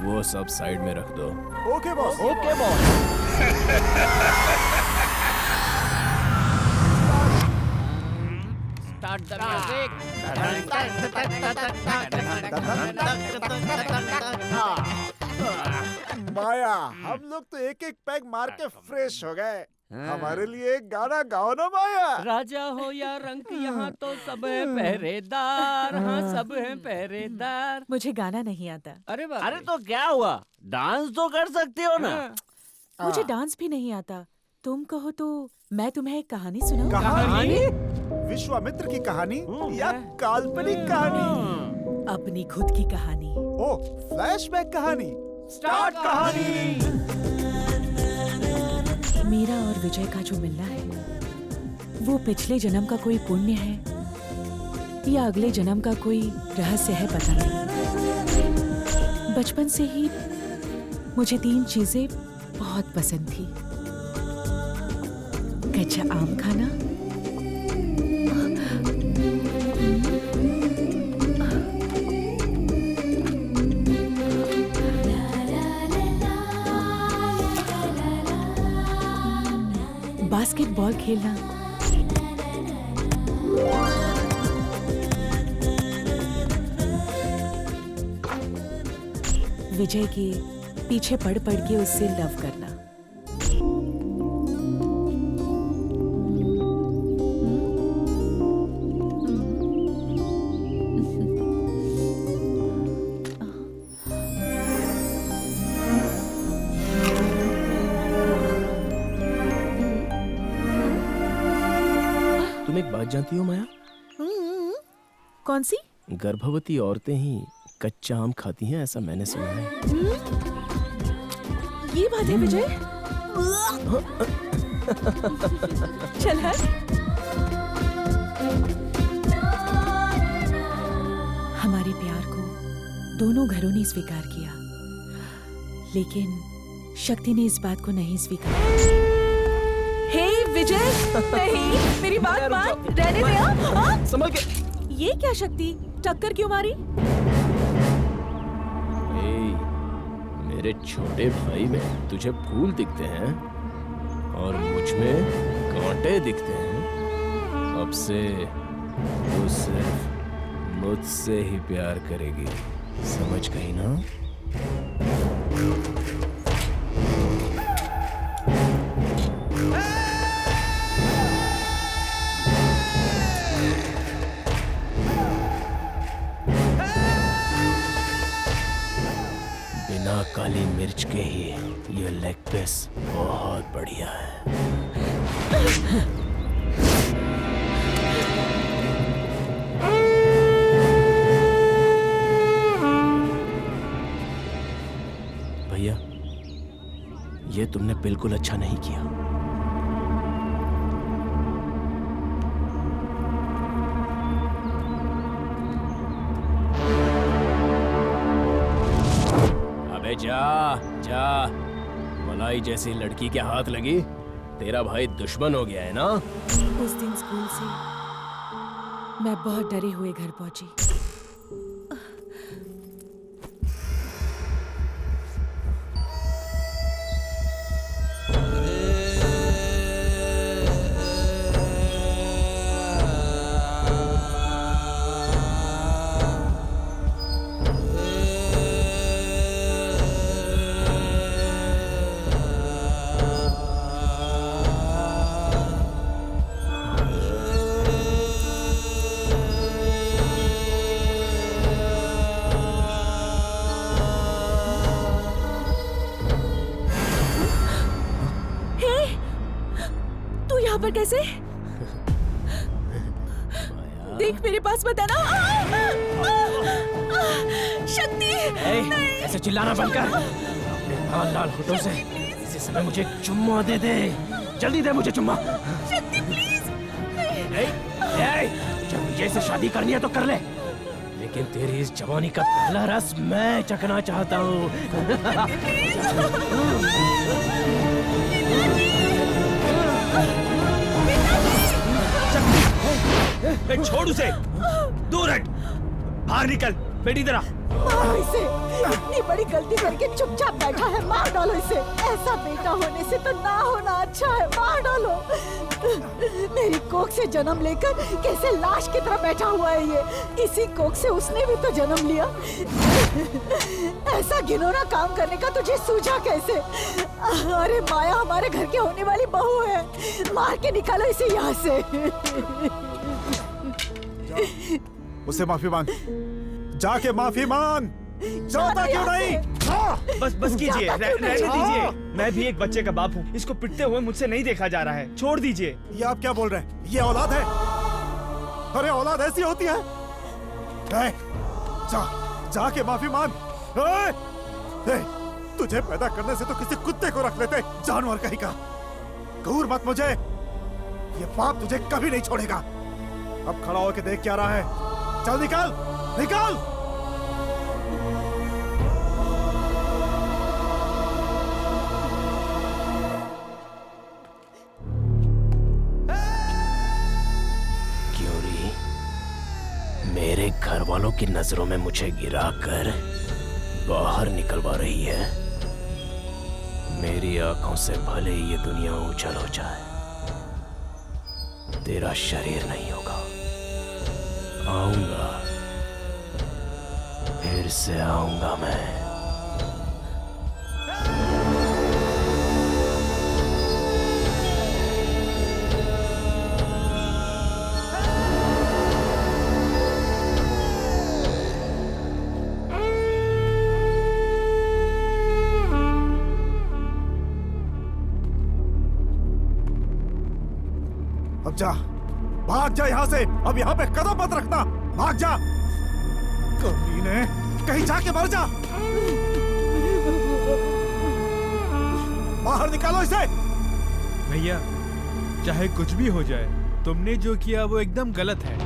वो सब साइड में रख दो। Okay boss. Okay boss. Start the music. Maya, हम लोग तो एक एक पैग मार के फ्रेश हो गए। हमारे लिए एक गाना गाओ ना माया। राजा हो या रंक, यहाँ तो सब है पहरेदार। हाँ, सब है पहरेदार। मुझे गाना नहीं आता। अरे बाप, अरे तो क्या हुआ, डांस तो कर सकते हो ना। मुझे डांस भी नहीं आता। तुम कहो तो मैं तुम्हें एक कहानी सुनाऊं? कहानी? विश्वामित्र की कहानी या काल्पनिक कहानी? अपनी खुद की कहानी। ओ, फ्लैशबैक कहानी। स्टार्ट कहानी। मेरा और विजय का जो मिलना है वो पिछले जन्म का कोई पुण्य है या अगले जन्म का कोई रहस्य है, पता नहीं। बचपन से ही मुझे 3 चीजें बहुत पसंद थी। कच्चा आम खाना, बास्केटबॉल खेलना, विजय के पीछे पड़ के उससे लव करना। तुम एक बात जानती हो माया? कौन सी? गर्भवती औरतें ही कच्चा आम खाती हैं, ऐसा मैंने सुना है। ये बात है विजय? चल हट। हमारे प्यार को दोनों घरों ने स्वीकार किया, लेकिन शक्ति ने इस बात को नहीं स्वीकारा। हे विजय, नहीं, मेरी बात मान, रहने दे। हाँ? संभल के। ये क्या शक्ति, टक्कर क्यों मारी? मेरे छोटे भाई में तुझे फूल दिखते हैं और मुझ में कांटे दिखते हैं। अब से तू सिर्फ मुझसे ही प्यार करेगी, समझ गई ना? बिना काली मिर्च के ही ये लेग पीस बहुत बढ़िया है। भैया, ये तुमने बिल्कुल अच्छा नहीं किया। जा जा, मलाई जैसी लड़की के हाथ लगी, तेरा भाई दुश्मन हो गया है ना? उस दिन स्कूल से मैं बहुत डरे हुए घर पहुंची। पर कैसे? देख मेरे पास मत आना। शक्ति ऐसे चिल्लाना बंद कर। अपने लाल लाल होठों से इसी समय मुझे एक चुम्मा दे दे। जल्दी दे मुझे चुम्मा। शक्ति प्लीज। जब मुझे से शादी करनी है तो कर ले, लेकिन तेरी इस जवानी का पहला रस मैं चखना चाहता हूँ। छोड़ उसे, दूर हट, बाहर निकल, बेटी तेरा। मारो इसे, इतनी बड़ी गलती करके चुपचाप बैठा है, मार डालो इसे। ऐसा बेटा होने से तो ना होना अच्छा है, मार डालो। मेरी कोख से जन्म लेकर कैसे लाश की तरह बैठा हुआ है ये। इसी कोख से उसने भी तो जन्म लिया। ऐसा घिनौना काम करने का तुझे सूझा कैसे? अरे माया हमारे घर के होने वाली बहू है, मार के निकालो इसे यहाँ से। उसे माफी मांग, जाके माफी मांग। जाता क्यों नहीं? बस कीजिए, रहने दीजिए। मैं भी एक बच्चे का बाप हूँ, इसको पिटते हुए मुझसे नहीं देखा जा रहा है, छोड़ दीजिए। ये आप क्या बोल रहे हैं? ये औलाद है? अरे औलाद ऐसी होती है? जाके माफी मांग। तुझे पैदा करने से तो किसी कुत्ते को रख लेते, जानवर कहीं का। घूर मत मुझे, ये पाप तुझे कभी नहीं छोड़ेगा। अब खड़ा होके देख क्या रहा है? चल निकल, निकल। क्योरी मेरे घर वालों की नजरों में मुझे गिराकर बाहर निकलवा रही है। मेरी आंखों से भले ही ये दुनिया उछल हो जाए, तेरा शरीर नहीं होगा। आऊंगा, फिर से आऊंगा मैं। अब जा, भाग जा यहाँ से। अब यहाँ पे कदम मत रखना, भाग जा। कमीने, कहीं जाके मर जा। बाहर निकालो इसे। भैया, चाहे कुछ भी हो जाए, तुमने जो किया वो एकदम गलत है।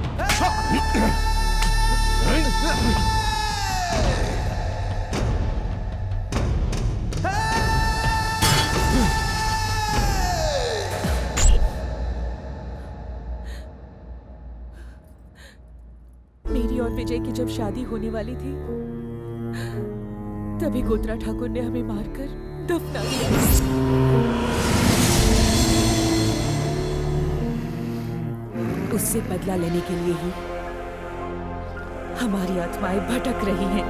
मेरी और विजय की जब शादी होने वाली थी, तभी गोत्रा ठाकुर ने हमें मारकर दफना दिया। उससे बदला लेने के लिए ही हमारी आत्माएं भटक रही हैं।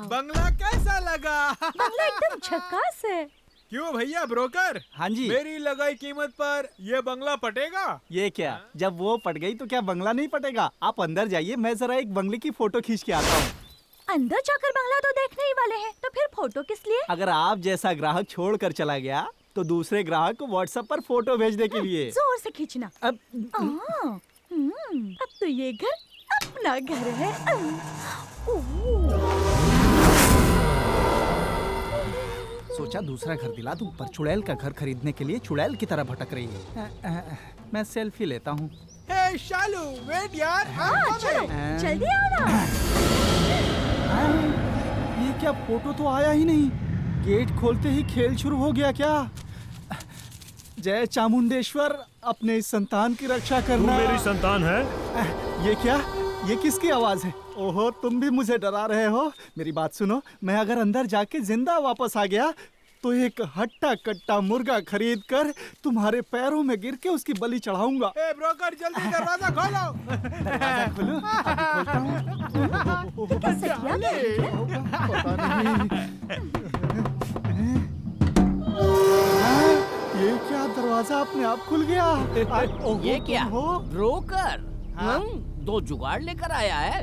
बंगला कैसा लगा? बंगला एकदम झकास है। क्यों भैया ब्रोकर? हाँ जी। मेरी लगाई कीमत पर ये बंगला पटेगा? ये क्या, जब वो पट गई तो क्या बंगला नहीं पटेगा? आप अंदर जाइए, मैं जरा एक बंगले की फोटो खींच के आता हूँ। अंदर जाकर बंगला तो देखने ही वाले हैं, तो फिर फोटो किस लिए? अगर आप जैसा ग्राहक छोड़ कर चला गया तो दूसरे ग्राहक को व्हाट्सएप पर फोटो भेजने के लिए। जोर से खींचना। अब तो ये घर अपना घर है। सोचा दूसरा घर दिला दूं, पर चुड़ैल का घर खरीदने के लिए चुड़ैल की तरह भटक रही है। मैं सेल्फी लेता हूँ। हे शालू, वेट यार। चलो जल्दी आओ ना। ये क्या, फोटो तो आया ही नहीं। गेट खोलते ही खेल शुरू हो गया क्या? जय चामुंडेश्वर, अपने इस संतान की रक्षा करना। तू मेरी संतान है? ये क्या, ये किसकी आवाज है? ओहो, तुम भी मुझे डरा रहे हो। मेरी बात सुनो, मैं अगर अंदर जाके जिंदा वापस आ गया तो एक हट्टा कट्टा मुर्गा खरीद कर तुम्हारे पैरों में गिर के उसकी बलि चढ़ाऊंगा। ए ब्रोकर जल्दी दरवाजा खोलो। दरवाजा खोलो, अभी खोलता हूँ। पता नहीं। ये क्या दरवाजा अपने आप खुल गया? ये क्या ब्रोकर? दो जुगाड़ लेकर आया है।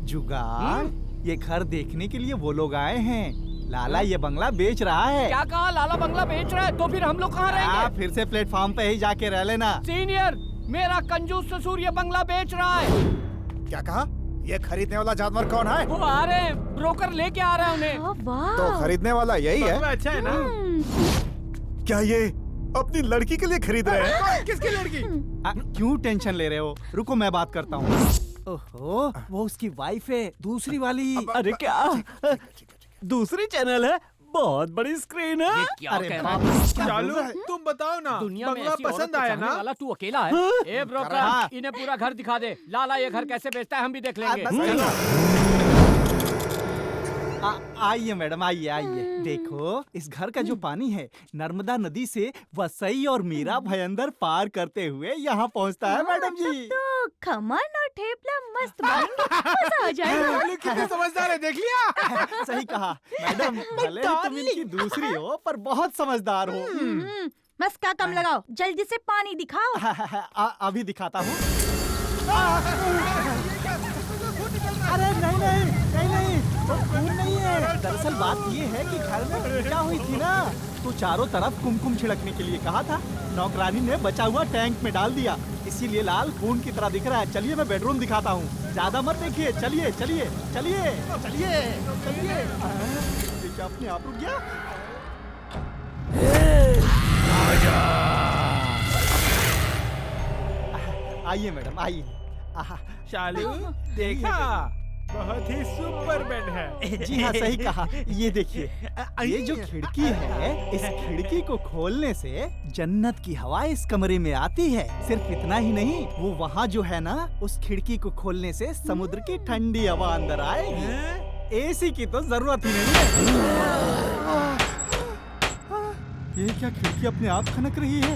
जुगाड़? ये घर देखने के लिए वो लोग आए हैं। लाला ये बंगला बेच रहा है। क्या कहा? लाला बंगला बेच रहा है? तो फिर हम लोग कहाँ रहेंगे? फिर से प्लेटफॉर्म पे ही जाके रह लेना। सीनियर, मेरा कंजूस ससुर ये बंगला बेच रहा है। क्या कहा? ये खरीदने वाला जानवर कौन है? वो आ रहे हैं, ब्रोकर लेके आ रहा है उन्हें। तो खरीदने वाला यही है? अच्छा है ना? क्या ये अपनी लड़की के लिए खरीद रहे हैं? किसकी लड़की? क्यों टेंशन ले रहे हो? रुको मैं बात करता हूँ। ओहो, वो उसकी वाइफ है, दूसरी वाली। अरे क्या दूसरी चैनल है? बहुत बड़ी स्क्रीन है। अरे चालू तुम बताओ ना, दुनिया में बंगला ऐसी औरत पसंद को आया चाहने ना? वाला तू अकेला है। ए ब्रोकर, इन्हें पूरा घर दिखा दे। लाला ये घर कैसे बेचता है हम भी देख लेंगे। आइए मैडम, आइए आइए। देखो इस घर का जो पानी है नर्मदा नदी से वसई और मीरा भयंदर पार करते हुए यहाँ पहुँचता है मैडम जी। तो खमन और ठेपला मस्त बनेंगे, मजा आ जाएगा। कितने समझदार है, देख लिया? सही कहा मैडम, भले ही तुम इनकी दूसरी हो पर बहुत समझदार हो। मस्का कम लगाओ, जल्दी से पानी दिखाओ। अभी दिखाता हूँ। अरे नहीं नहीं नहीं नहीं, वो खून नहीं है। दरअसल बात ये है कि घर में पूजा हुई थी ना, तो चारों तरफ कुमकुम छिड़कने के लिए कहा था। नौकरानी ने बचा हुआ टैंक में डाल दिया, इसीलिए लाल खून की तरह दिख रहा है। चलिए मैं बेडरूम दिखाता हूँ, ज्यादा मत देखिए। चलिए चलिए चलिए चलिए चलिए। देखिए अपने आप रुक गया। आइए मैडम आइए। शालू देखा, बहुत ही सुपर बेड है। जी हाँ सही कहा। ये देखिए, ये जो खिड़की है, इस खिड़की को खोलने से जन्नत की हवा इस कमरे में आती है। सिर्फ इतना ही नहीं, वो वहाँ जो है ना, उस खिड़की को खोलने से समुद्र की ठंडी हवा अंदर आएगी। एसी की तो जरूरत ही नहीं है। ये क्या खिड़की अपने आप खनक रही है?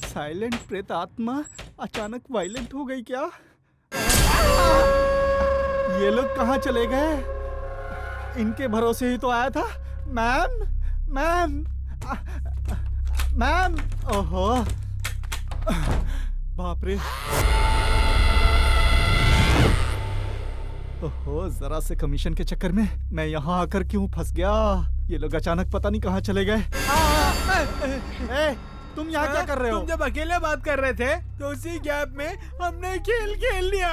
साइलेंट प्रेत आत्मा अचानक वायलेंट हो गई क्या? ये लोग कहाँ चले गए? इनके भरोसे ही तो आया था। मैम मैम मैम, ओहो बाप रे। ओहो, जरा से कमीशन के चक्कर में मैं यहाँ आकर क्यों फंस गया? ये लोग अचानक पता नहीं कहाँ चले गए। तुम यहाँ क्या कर रहे हो? तुम जब अकेले बात कर रहे थे तो उसी गैप में हमने खेल खेल लिया।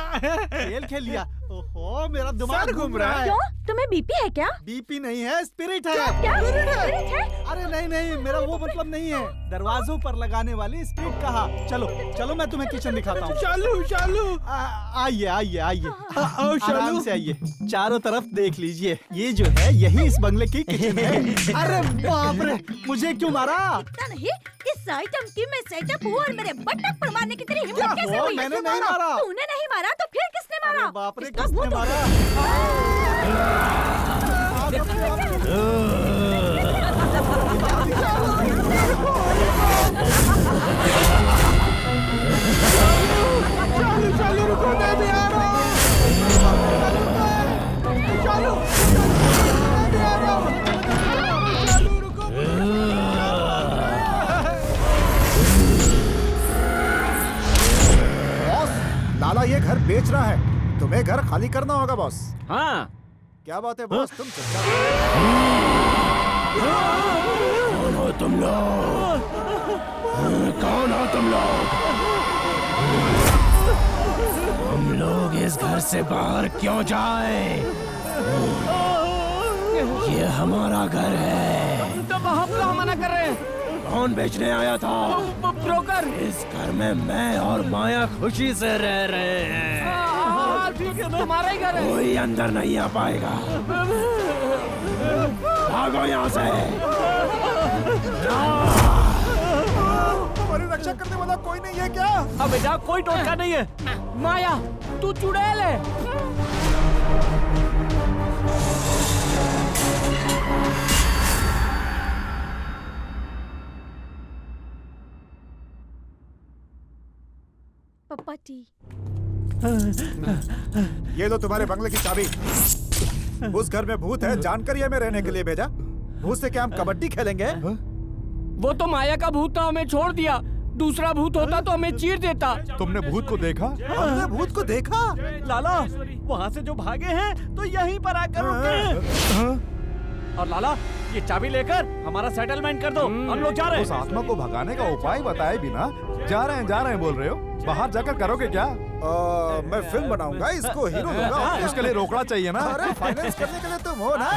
खेल खेल लिया? ओहो, मेरा दिमाग घूम रहा है। क्यों? तुम्हें बीपी है क्या? बीपी नहीं है, स्पिरिट है। क्या? स्पिरिट है? अरे नहीं नहीं, मेरा वो मतलब नहीं है। दरवाजों पर लगाने वाली स्पिरिट कहा। चलो चलो मैं तुम्हें किचन दिखाता हूँ। चालू चालू, आइए आइए आइए, आराम से आइए। चारों तरफ देख लीजिए, ये जो है यही इस बंगले की किचन है। अरे बाप रे, मुझे क्यों मारा? इतना नहीं, इस आइटम की मैं सेटअप हूँ और मेरे बटन पर मारने की तेरी हिम्मत कैसे हुई? मैंने नहीं मारा। तूने नहीं मारा तो फिर किसने मारा? बाप रे, किसने मारा? चालू चालू, रुको, मैं भी आ रहा हूँ। चालू मैं भी आ रहा हूँ। चालू रुको। बॉस, लाला ये घर बेच रहा है, तुम्हें घर खाली करना होगा बॉस। हाँ क्या बात है बॉस, तुम चुपचाप। कौन हो तुम लोग? कौन हो तुम लोग? हम लोग इस घर से बाहर क्यों जाए? ये हमारा घर है। तो हम लोग मना कर रहे हैं। कौन बेचने आया था? ब्रोकर। इस घर में मैं और माया खुशी से रह रहे हैं। ठीक है, हमारा ही घर है। कोई अंदर नहीं आ पाएगा। भागो यहाँ से। हमारी रक्षा करने वाला कोई नहीं है क्या? अब बेटा कोई टोटका नहीं है। माया तू चुड़ैल है। पापा टी। ये लो तुम्हारे बंगले की चाबी। उस घर में भूत है, जानकर ही हमें रहने के लिए भेजा। भूत से क्या हम कबड्डी खेलेंगे? वो तो माया का भूत था, हमें छोड़ दिया। दूसरा भूत होता तो हमें चीर देता। तुमने भूत को देखा? हमने भूत को देखा। लाला वहाँ से जो भागे हैं तो यहीं पर आकर रुके हैं। और लाला ये चाबी लेकर हमारा सेटलमेंट कर दो, हम लोग जा रहे हैं। उस आत्मा को भगाने का उपाय बताए बिना जा रहे हैं बोल रहे हो? बाहर जाकर करोगे क्या? मैं फिल्म बनाऊंगा, इसको हीरो दूंगा। उसके लिए रोकड़ा चाहिए ना? अरे फाइनेंस करने के लिए तुम हो ना।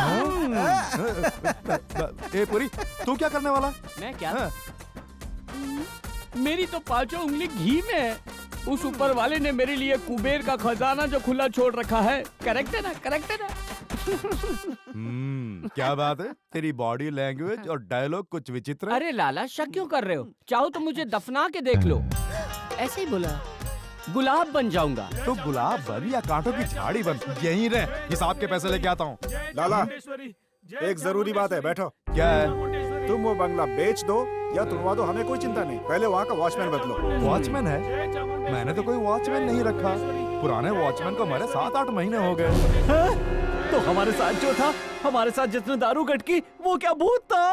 ए पूरी, तू क्या करने वाला? मैं क्या? मेरी तो पांचों उंगली घी में है। उस ऊपर वाले ने मेरे लिए कुबेर का खजाना जो खुला छोड़ रखा है। करेक्ट है ना? करेक्ट है ना? क्या बात है, तेरी बॉडी लैंग्वेज और डायलॉग कुछ विचित्र है। अरे लाला शक क्यों कर रहे हो? चाहो तो मुझे दफना के देख लो। ऐसे ही बोला, गुलाब बन जाऊंगा। तो गुलाब बन या कांटों की झाड़ी बन, यहीं रह। हिसाब के पैसे लेके आता हूँ। लाला एक जरूरी बात है, बैठो। क्या है? तुम वो बंगला बेच दो या तुड़वा दो, हमें कोई चिंता नहीं। पहले वहाँ का वॉचमैन बदलो। वॉचमैन है? मैंने तो कोई वॉचमैन नहीं रखा। पुराने वॉचमैन को मरे 7-8 महीने हो गए। तो हमारे साथ जो था, हमारे साथ जितने दारू गटकी, वो क्या भूत था?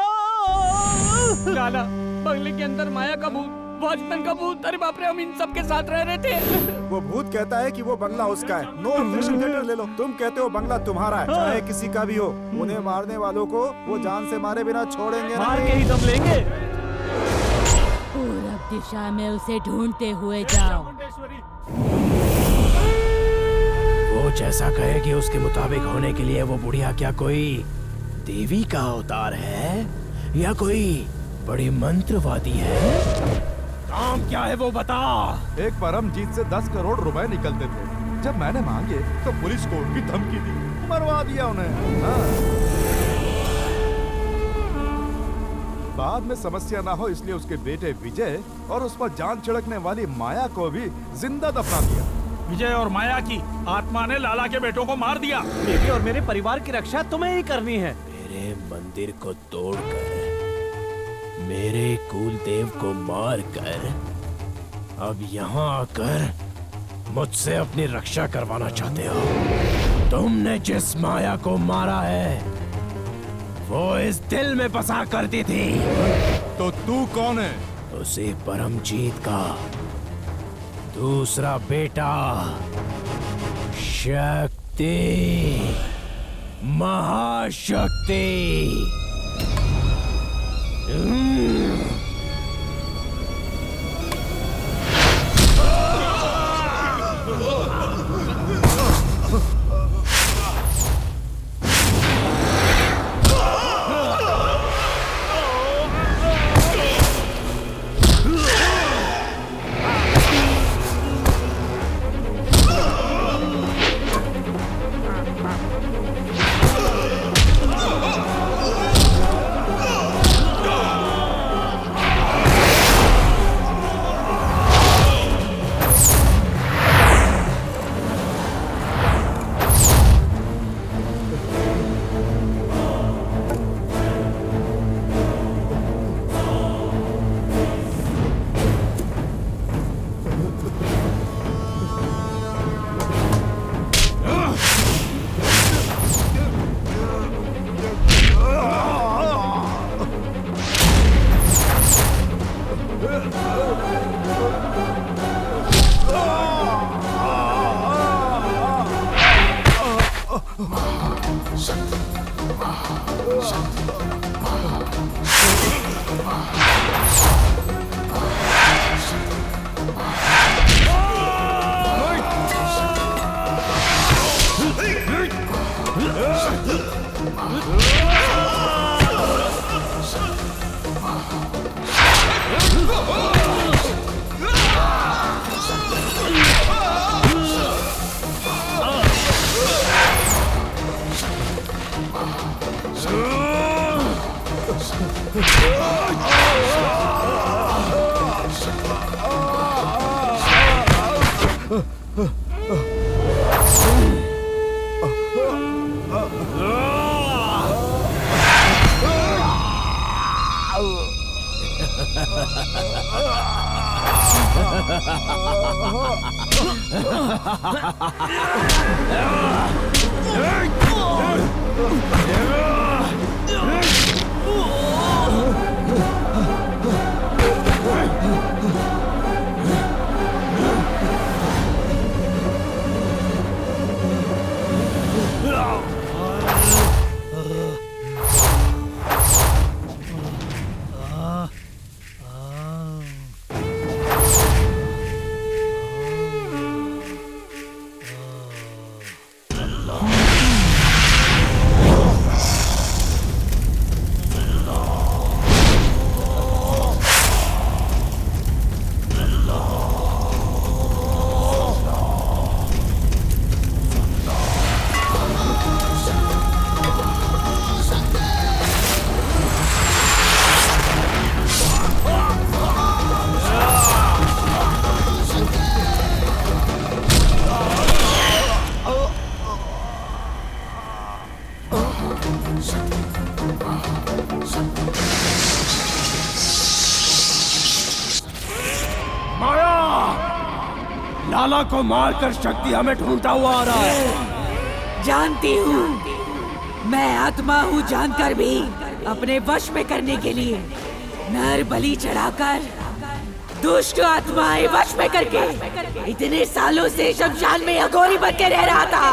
लाला बंगले के अंदर माया का भूत, वॉचमैन का भूत। अरे बाप रे, हम इन सब के साथ रह रहे थे। वो भूत कहता है कि वो बंगला उसका है। नो ऑब्जेक्शन लेटर ले लो। तुम कहते हो बंगला तुम्हारा है, चाहे किसी का भी हो। उन्हें मारने वालों को वो जान से मारे बिना छोड़ेंगे मार के ही दम लेंगे। पूरब दिशा में उसे ढूंढते हुए जाओ। वो जैसा कहेगी उसके मुताबिक होने के लिए वो बुढ़िया क्या कोई देवी का अवतार है या कोई बड़ी मंत्रवादी है? काम क्या है वो बता। एक परमजीत से 10 करोड़ रुपए निकलते थे। जब मैंने मांगे तो पुलिस को उनकी धमकी दी, मरवा दिया उन्हें। बाद में समस्या ना हो इसलिए उसके बेटे विजय और उस पर जान छिड़कने वाली माया को भी जिंदा दफना दिया। विजय और माया की आत्मा ने लाला के बेटों को मार दिया। मेरी और मेरे परिवार की रक्षा तुम्हें ही करनी है। मेरे मंदिर को तोड़कर मेरे कुल देव को मार कर अब यहाँ आकर मुझसे अपनी रक्षा करवाना चाहते हो। तुमने जिस माया को मारा है वो इस दिल में बसा करती थी। तो तू कौन है? उसी परमजीत का दूसरा बेटा शक्ति, महाशक्ति। लाला को मारकर शक्ति हमें ढूंढता हुआ आ रहा है। जानती हूँ, मैं आत्मा हूँ जानकर भी अपने वश में करने के लिए नर बलि चढ़ाकर दुष्ट आत्माएं वश में करके इतने सालों से शमशान में अघोरी बन के रह रहा था।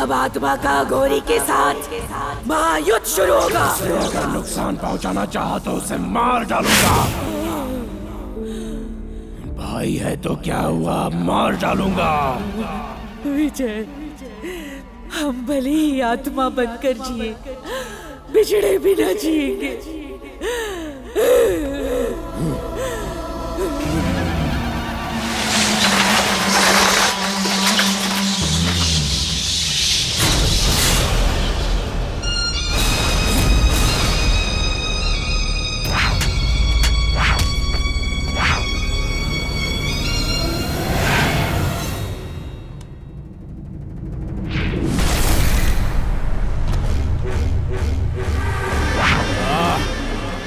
अब आत्मा का अघोरी के साथ महायुद्ध शुरू होगा। अगर नुकसान पहुंचाना चाहा तो उसे मार डालूंगा। भाई है तो क्या हुआ, मार डालूंगा। विजय, हम भले ही आत्मा बनकर जिए, बिछड़े बिना जिएंगे।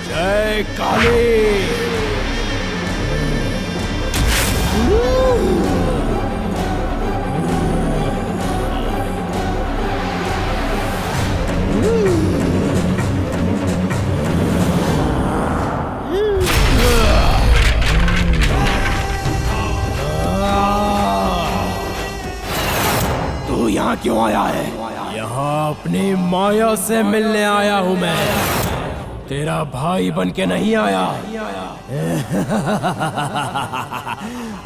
जय काली। तू यहाँ क्यों आया है? यहाँ अपनी माया से मिलने आया हूँ मैं, तेरा भाई बन के नहीं आया।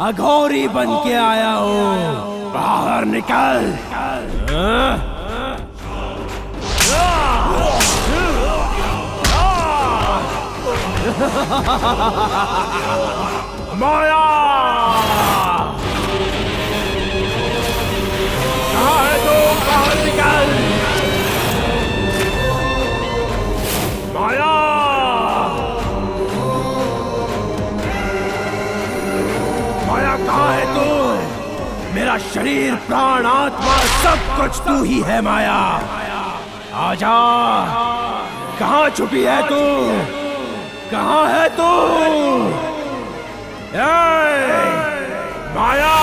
अघोरी बन के आया हूँ। बाहर निकल। माया कहाँ है तू? बाहर निकल। माया माया कहाँ है तू? मेरा शरीर प्राण आत्मा सब कुछ तू ही है माया। आजा, कहाँ छुपी है तू? कहाँ है तू? माया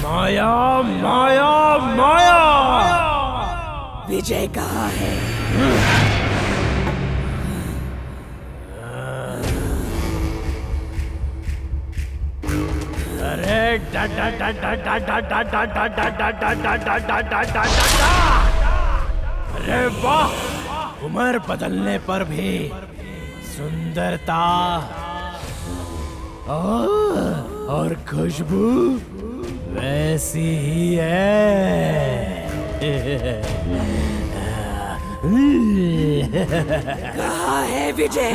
माया माया माया। विजय कहाँ है? अरे अरे वाह, उम्र बदलने पर भी सुंदरता और खुशबू वैसी ही है। कहाँ है विजय?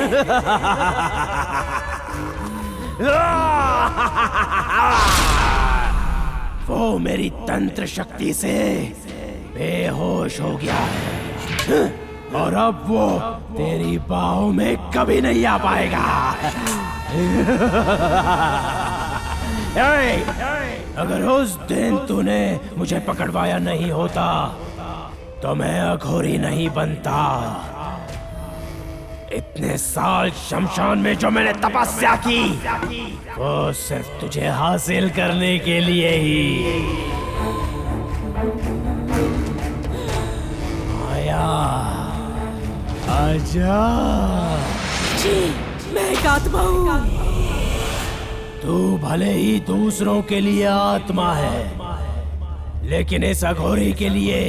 वो मेरी तंत्र शक्ति से बेहोश हो गया है और अब वो तेरी बाहों में कभी नहीं आ पाएगा। अगर उस दिन तूने मुझे पकड़वाया नहीं होता तो मैं अघोरी नहीं बनता। इतने साल शमशान में जो मैंने तपस्या की, वो सिर्फ तुझे हासिल करने के लिए ही। आया, आजा। जी, मैं एक आत्मा हूँ। तू भले ही दूसरों के लिए आत्मा है, लेकिन इस अघोरी के लिए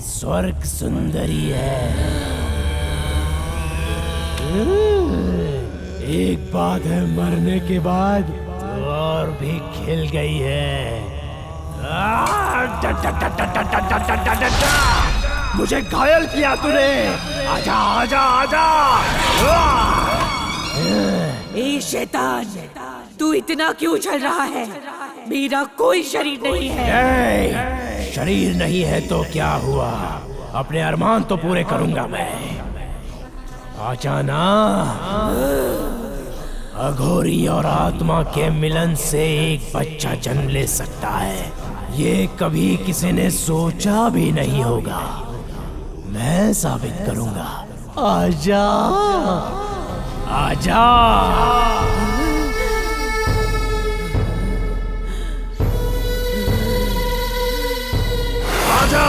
स्वर्ग सुंदरी है। एक बात है, मरने के बाद तो और भी खिल गई है। मुझे घायल किया तूने। आजा आजा आजा। ए शैतान, तू इतना क्यों उछल रहा है? मेरा कोई शरीर नहीं है। शरीर नहीं है तो क्या हुआ? अपने अरमान तो पूरे करूंगा मैं। आजा ना। अघोरी और आत्मा के मिलन से एक बच्चा जन्म ले सकता है, ये कभी किसी ने सोचा भी नहीं होगा। मैं साबित करूंगा। आजा आजा। आजा।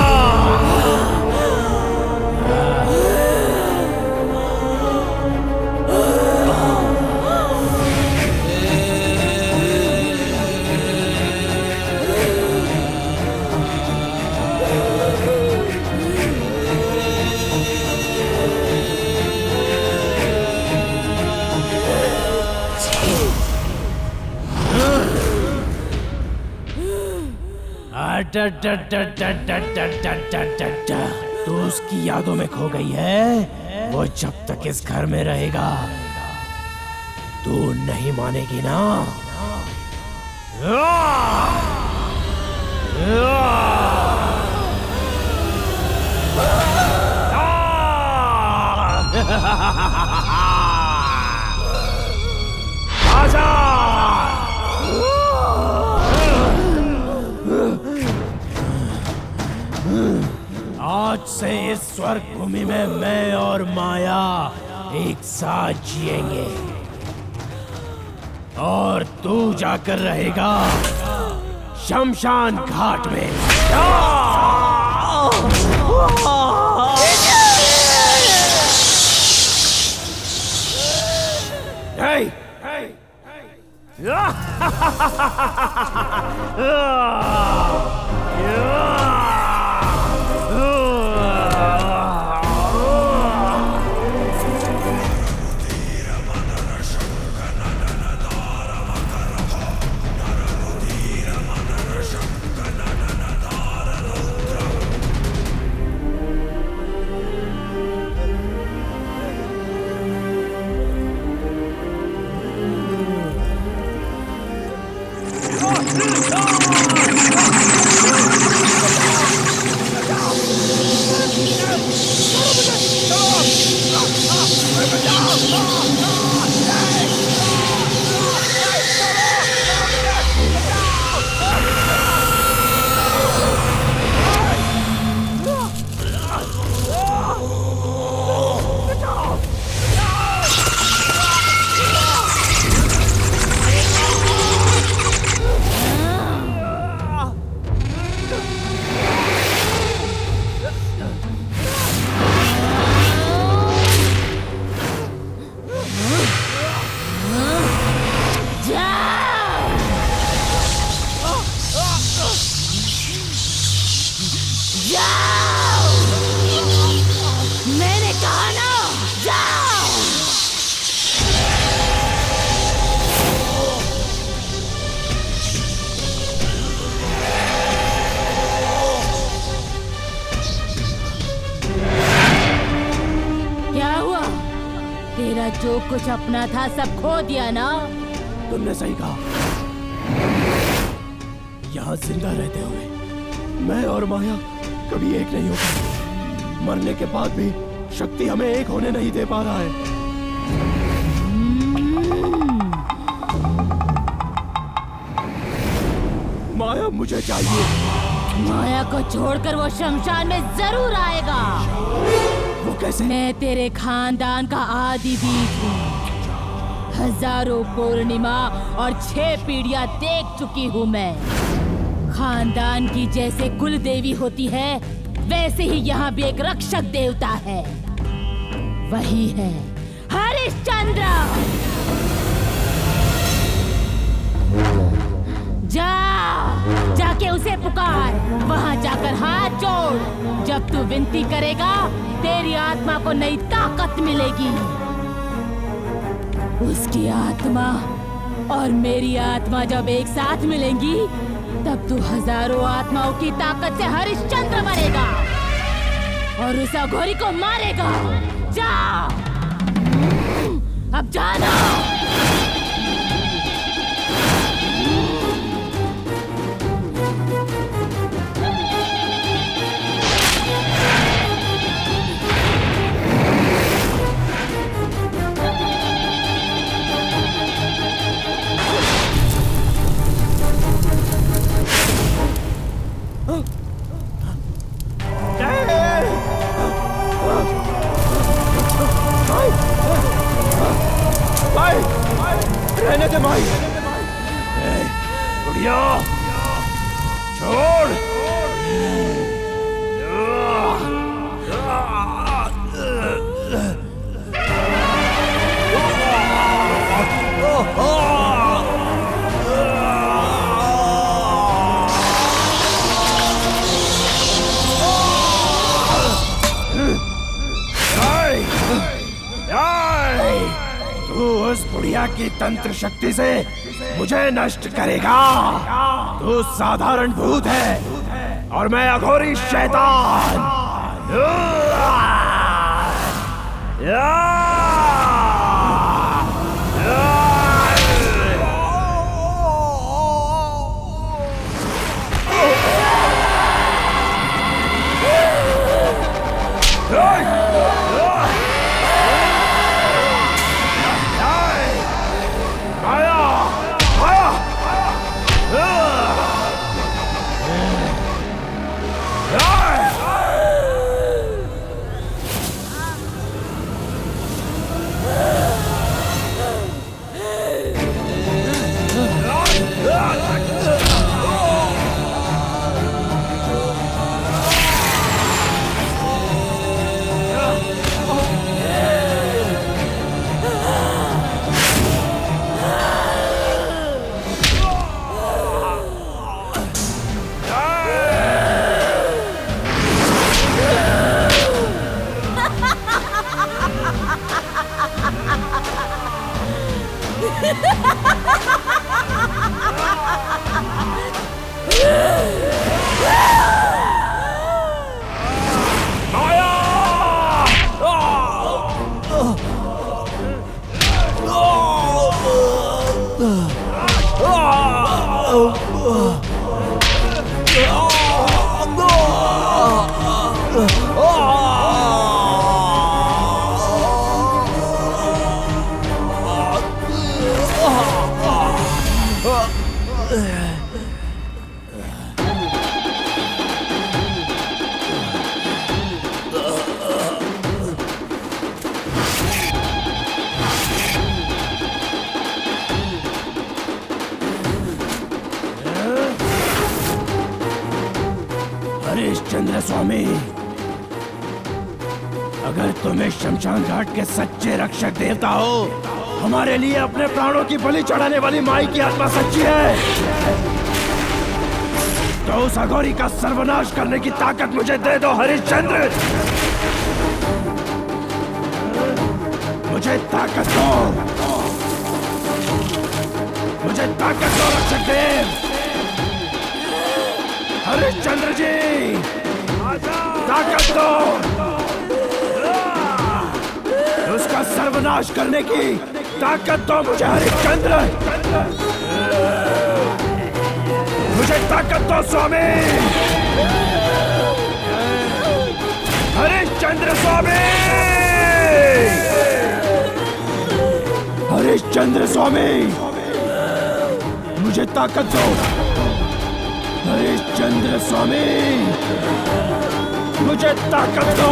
तू उसकी यादों में खो गई है। वो जब तक इस घर में रहेगा तू नहीं मानेगी ना। आजा। आज से इस स्वर्ग भूमि में मैं और माया एक साथ जिएंगे, और तू जाकर रहेगा शमशान घाट में। तेरा जो कुछ अपना था सब खो दिया ना। तुमने सही कहा। यहाँ जिंदा रहते हुए मैं और माया कभी एक नहीं हो पाए। मरने के बाद भी शक्ति हमें एक होने नहीं दे पा रहा है। माया मुझे चाहिए, माया को छोड़कर वो शमशान में जरूर आएगा। वो कैसे? मैं तेरे खानदान का आदि बीज हूँ। हजारों पूर्णिमा और 6 पीढ़ियां देख चुकी हूँ मैं। खानदान की जैसे कुल देवी होती है, वैसे ही यहाँ भी एक रक्षक देवता है। वही है हरिश्चंद्र। जाके उसे पुकार। वहाँ जाकर हाथ जोड़। जब तू विनती करेगा, तेरी आत्मा को नई ताकत मिलेगी। उसकी आत्मा और मेरी आत्मा जब एक साथ मिलेंगी, तब तू हजारों आत्माओं की ताकत से हरिश्चंद्र बनेगा और उस अघोरी को मारेगा। जा, अब जाना। रहने दे भाई। बुढ़िया, छोड़। तू उस बुढ़िया की तंत्र शक्ति से मुझे नष्ट करेगा। तू साधारण भूत है और मैं अघोरी शैतान। हरिश्चंद्र स्वामी, अगर तुम्हें शमशान घाट के सच्चे रक्षक देवता हो, हमारे लिए अपने प्राणों की बलि चढ़ाने वाली माई की आत्मा सच्ची है, तो उस अघोरी का सर्वनाश करने की ताकत मुझे दे दो हरिश्चंद्र। मुझे ताकत दो, मुझे ताकत दो रक्षक देव। हरिश्चंद्र जी, ताकत दो। उसका सर्वनाश करने की ताकत दो मुझे हरिश्चंद्र। मुझे ताकत दो स्वामी। हरिश्चंद्र स्वामी, हरिश्चंद्र स्वामी, मुझे ताकत दो। हरिश्चंद्र स्वामी, मुझे ताकत दो।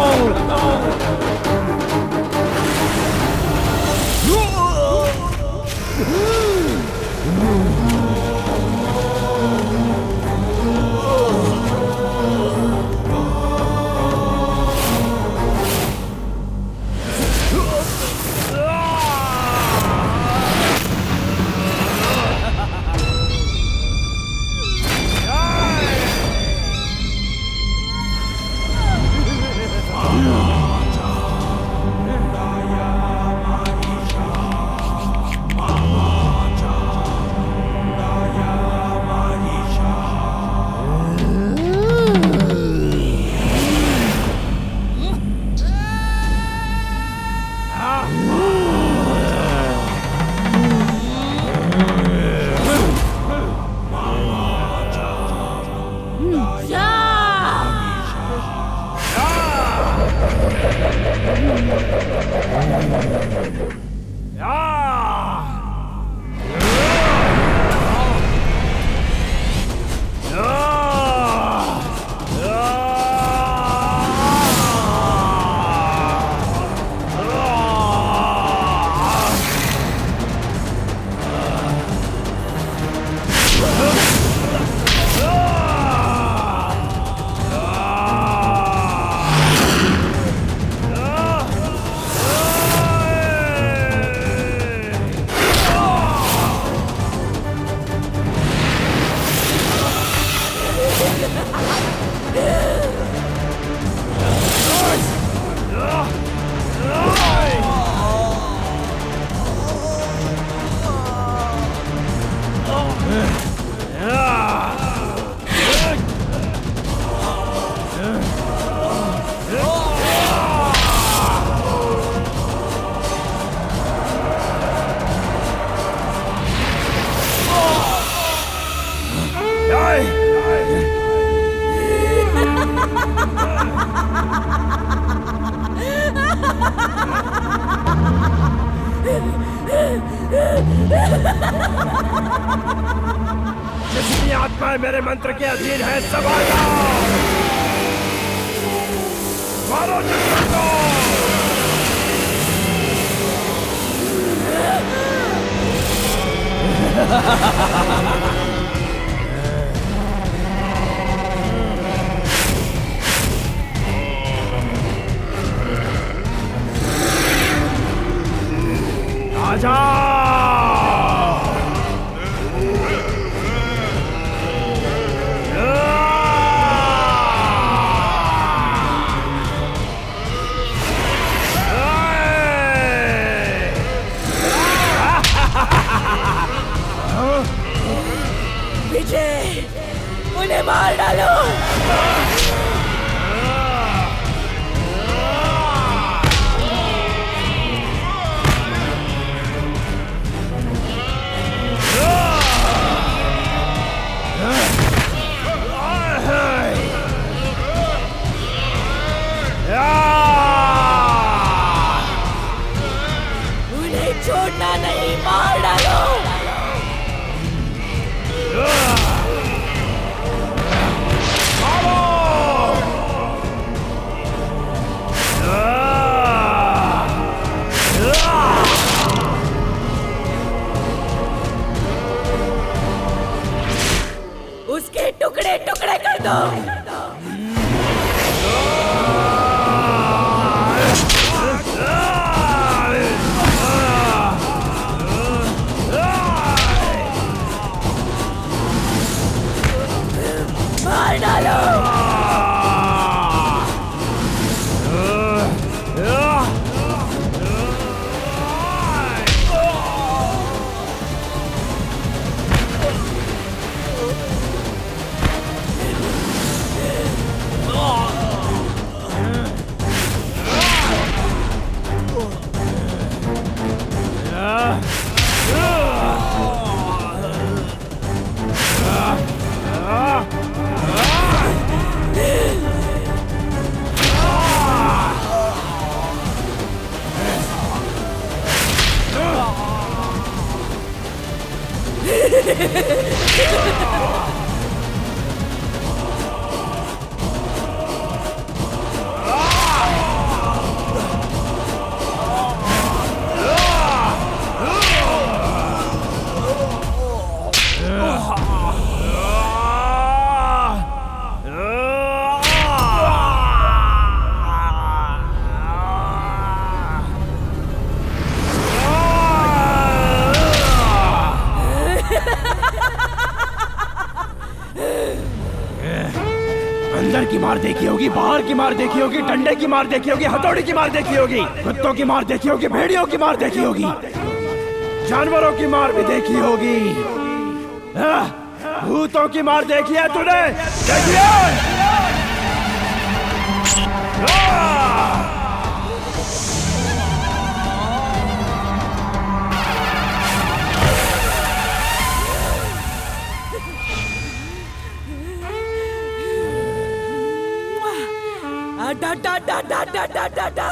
जितनी आत्माएं मेरे मंत्र के अधीन है सब आ जाओ। मारो चक्कर को। आजा। विजय, उन्हें मार डालो। होगी, बाहर की मार देखी होगी, डंडे की मार देखी होगी, हथौड़ी की मार देखी होगी, कुत्तों की मार देखी होगी, भेड़ियों की मार देखी होगी, जानवरों की मार भी देखी होगी। भूतों की मार देखी है तूने? देखी है? डा डा डा डा डा डा डा डा।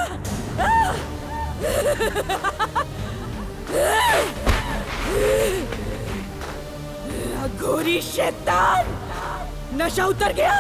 घोरी शैतान, नशा उतर गया।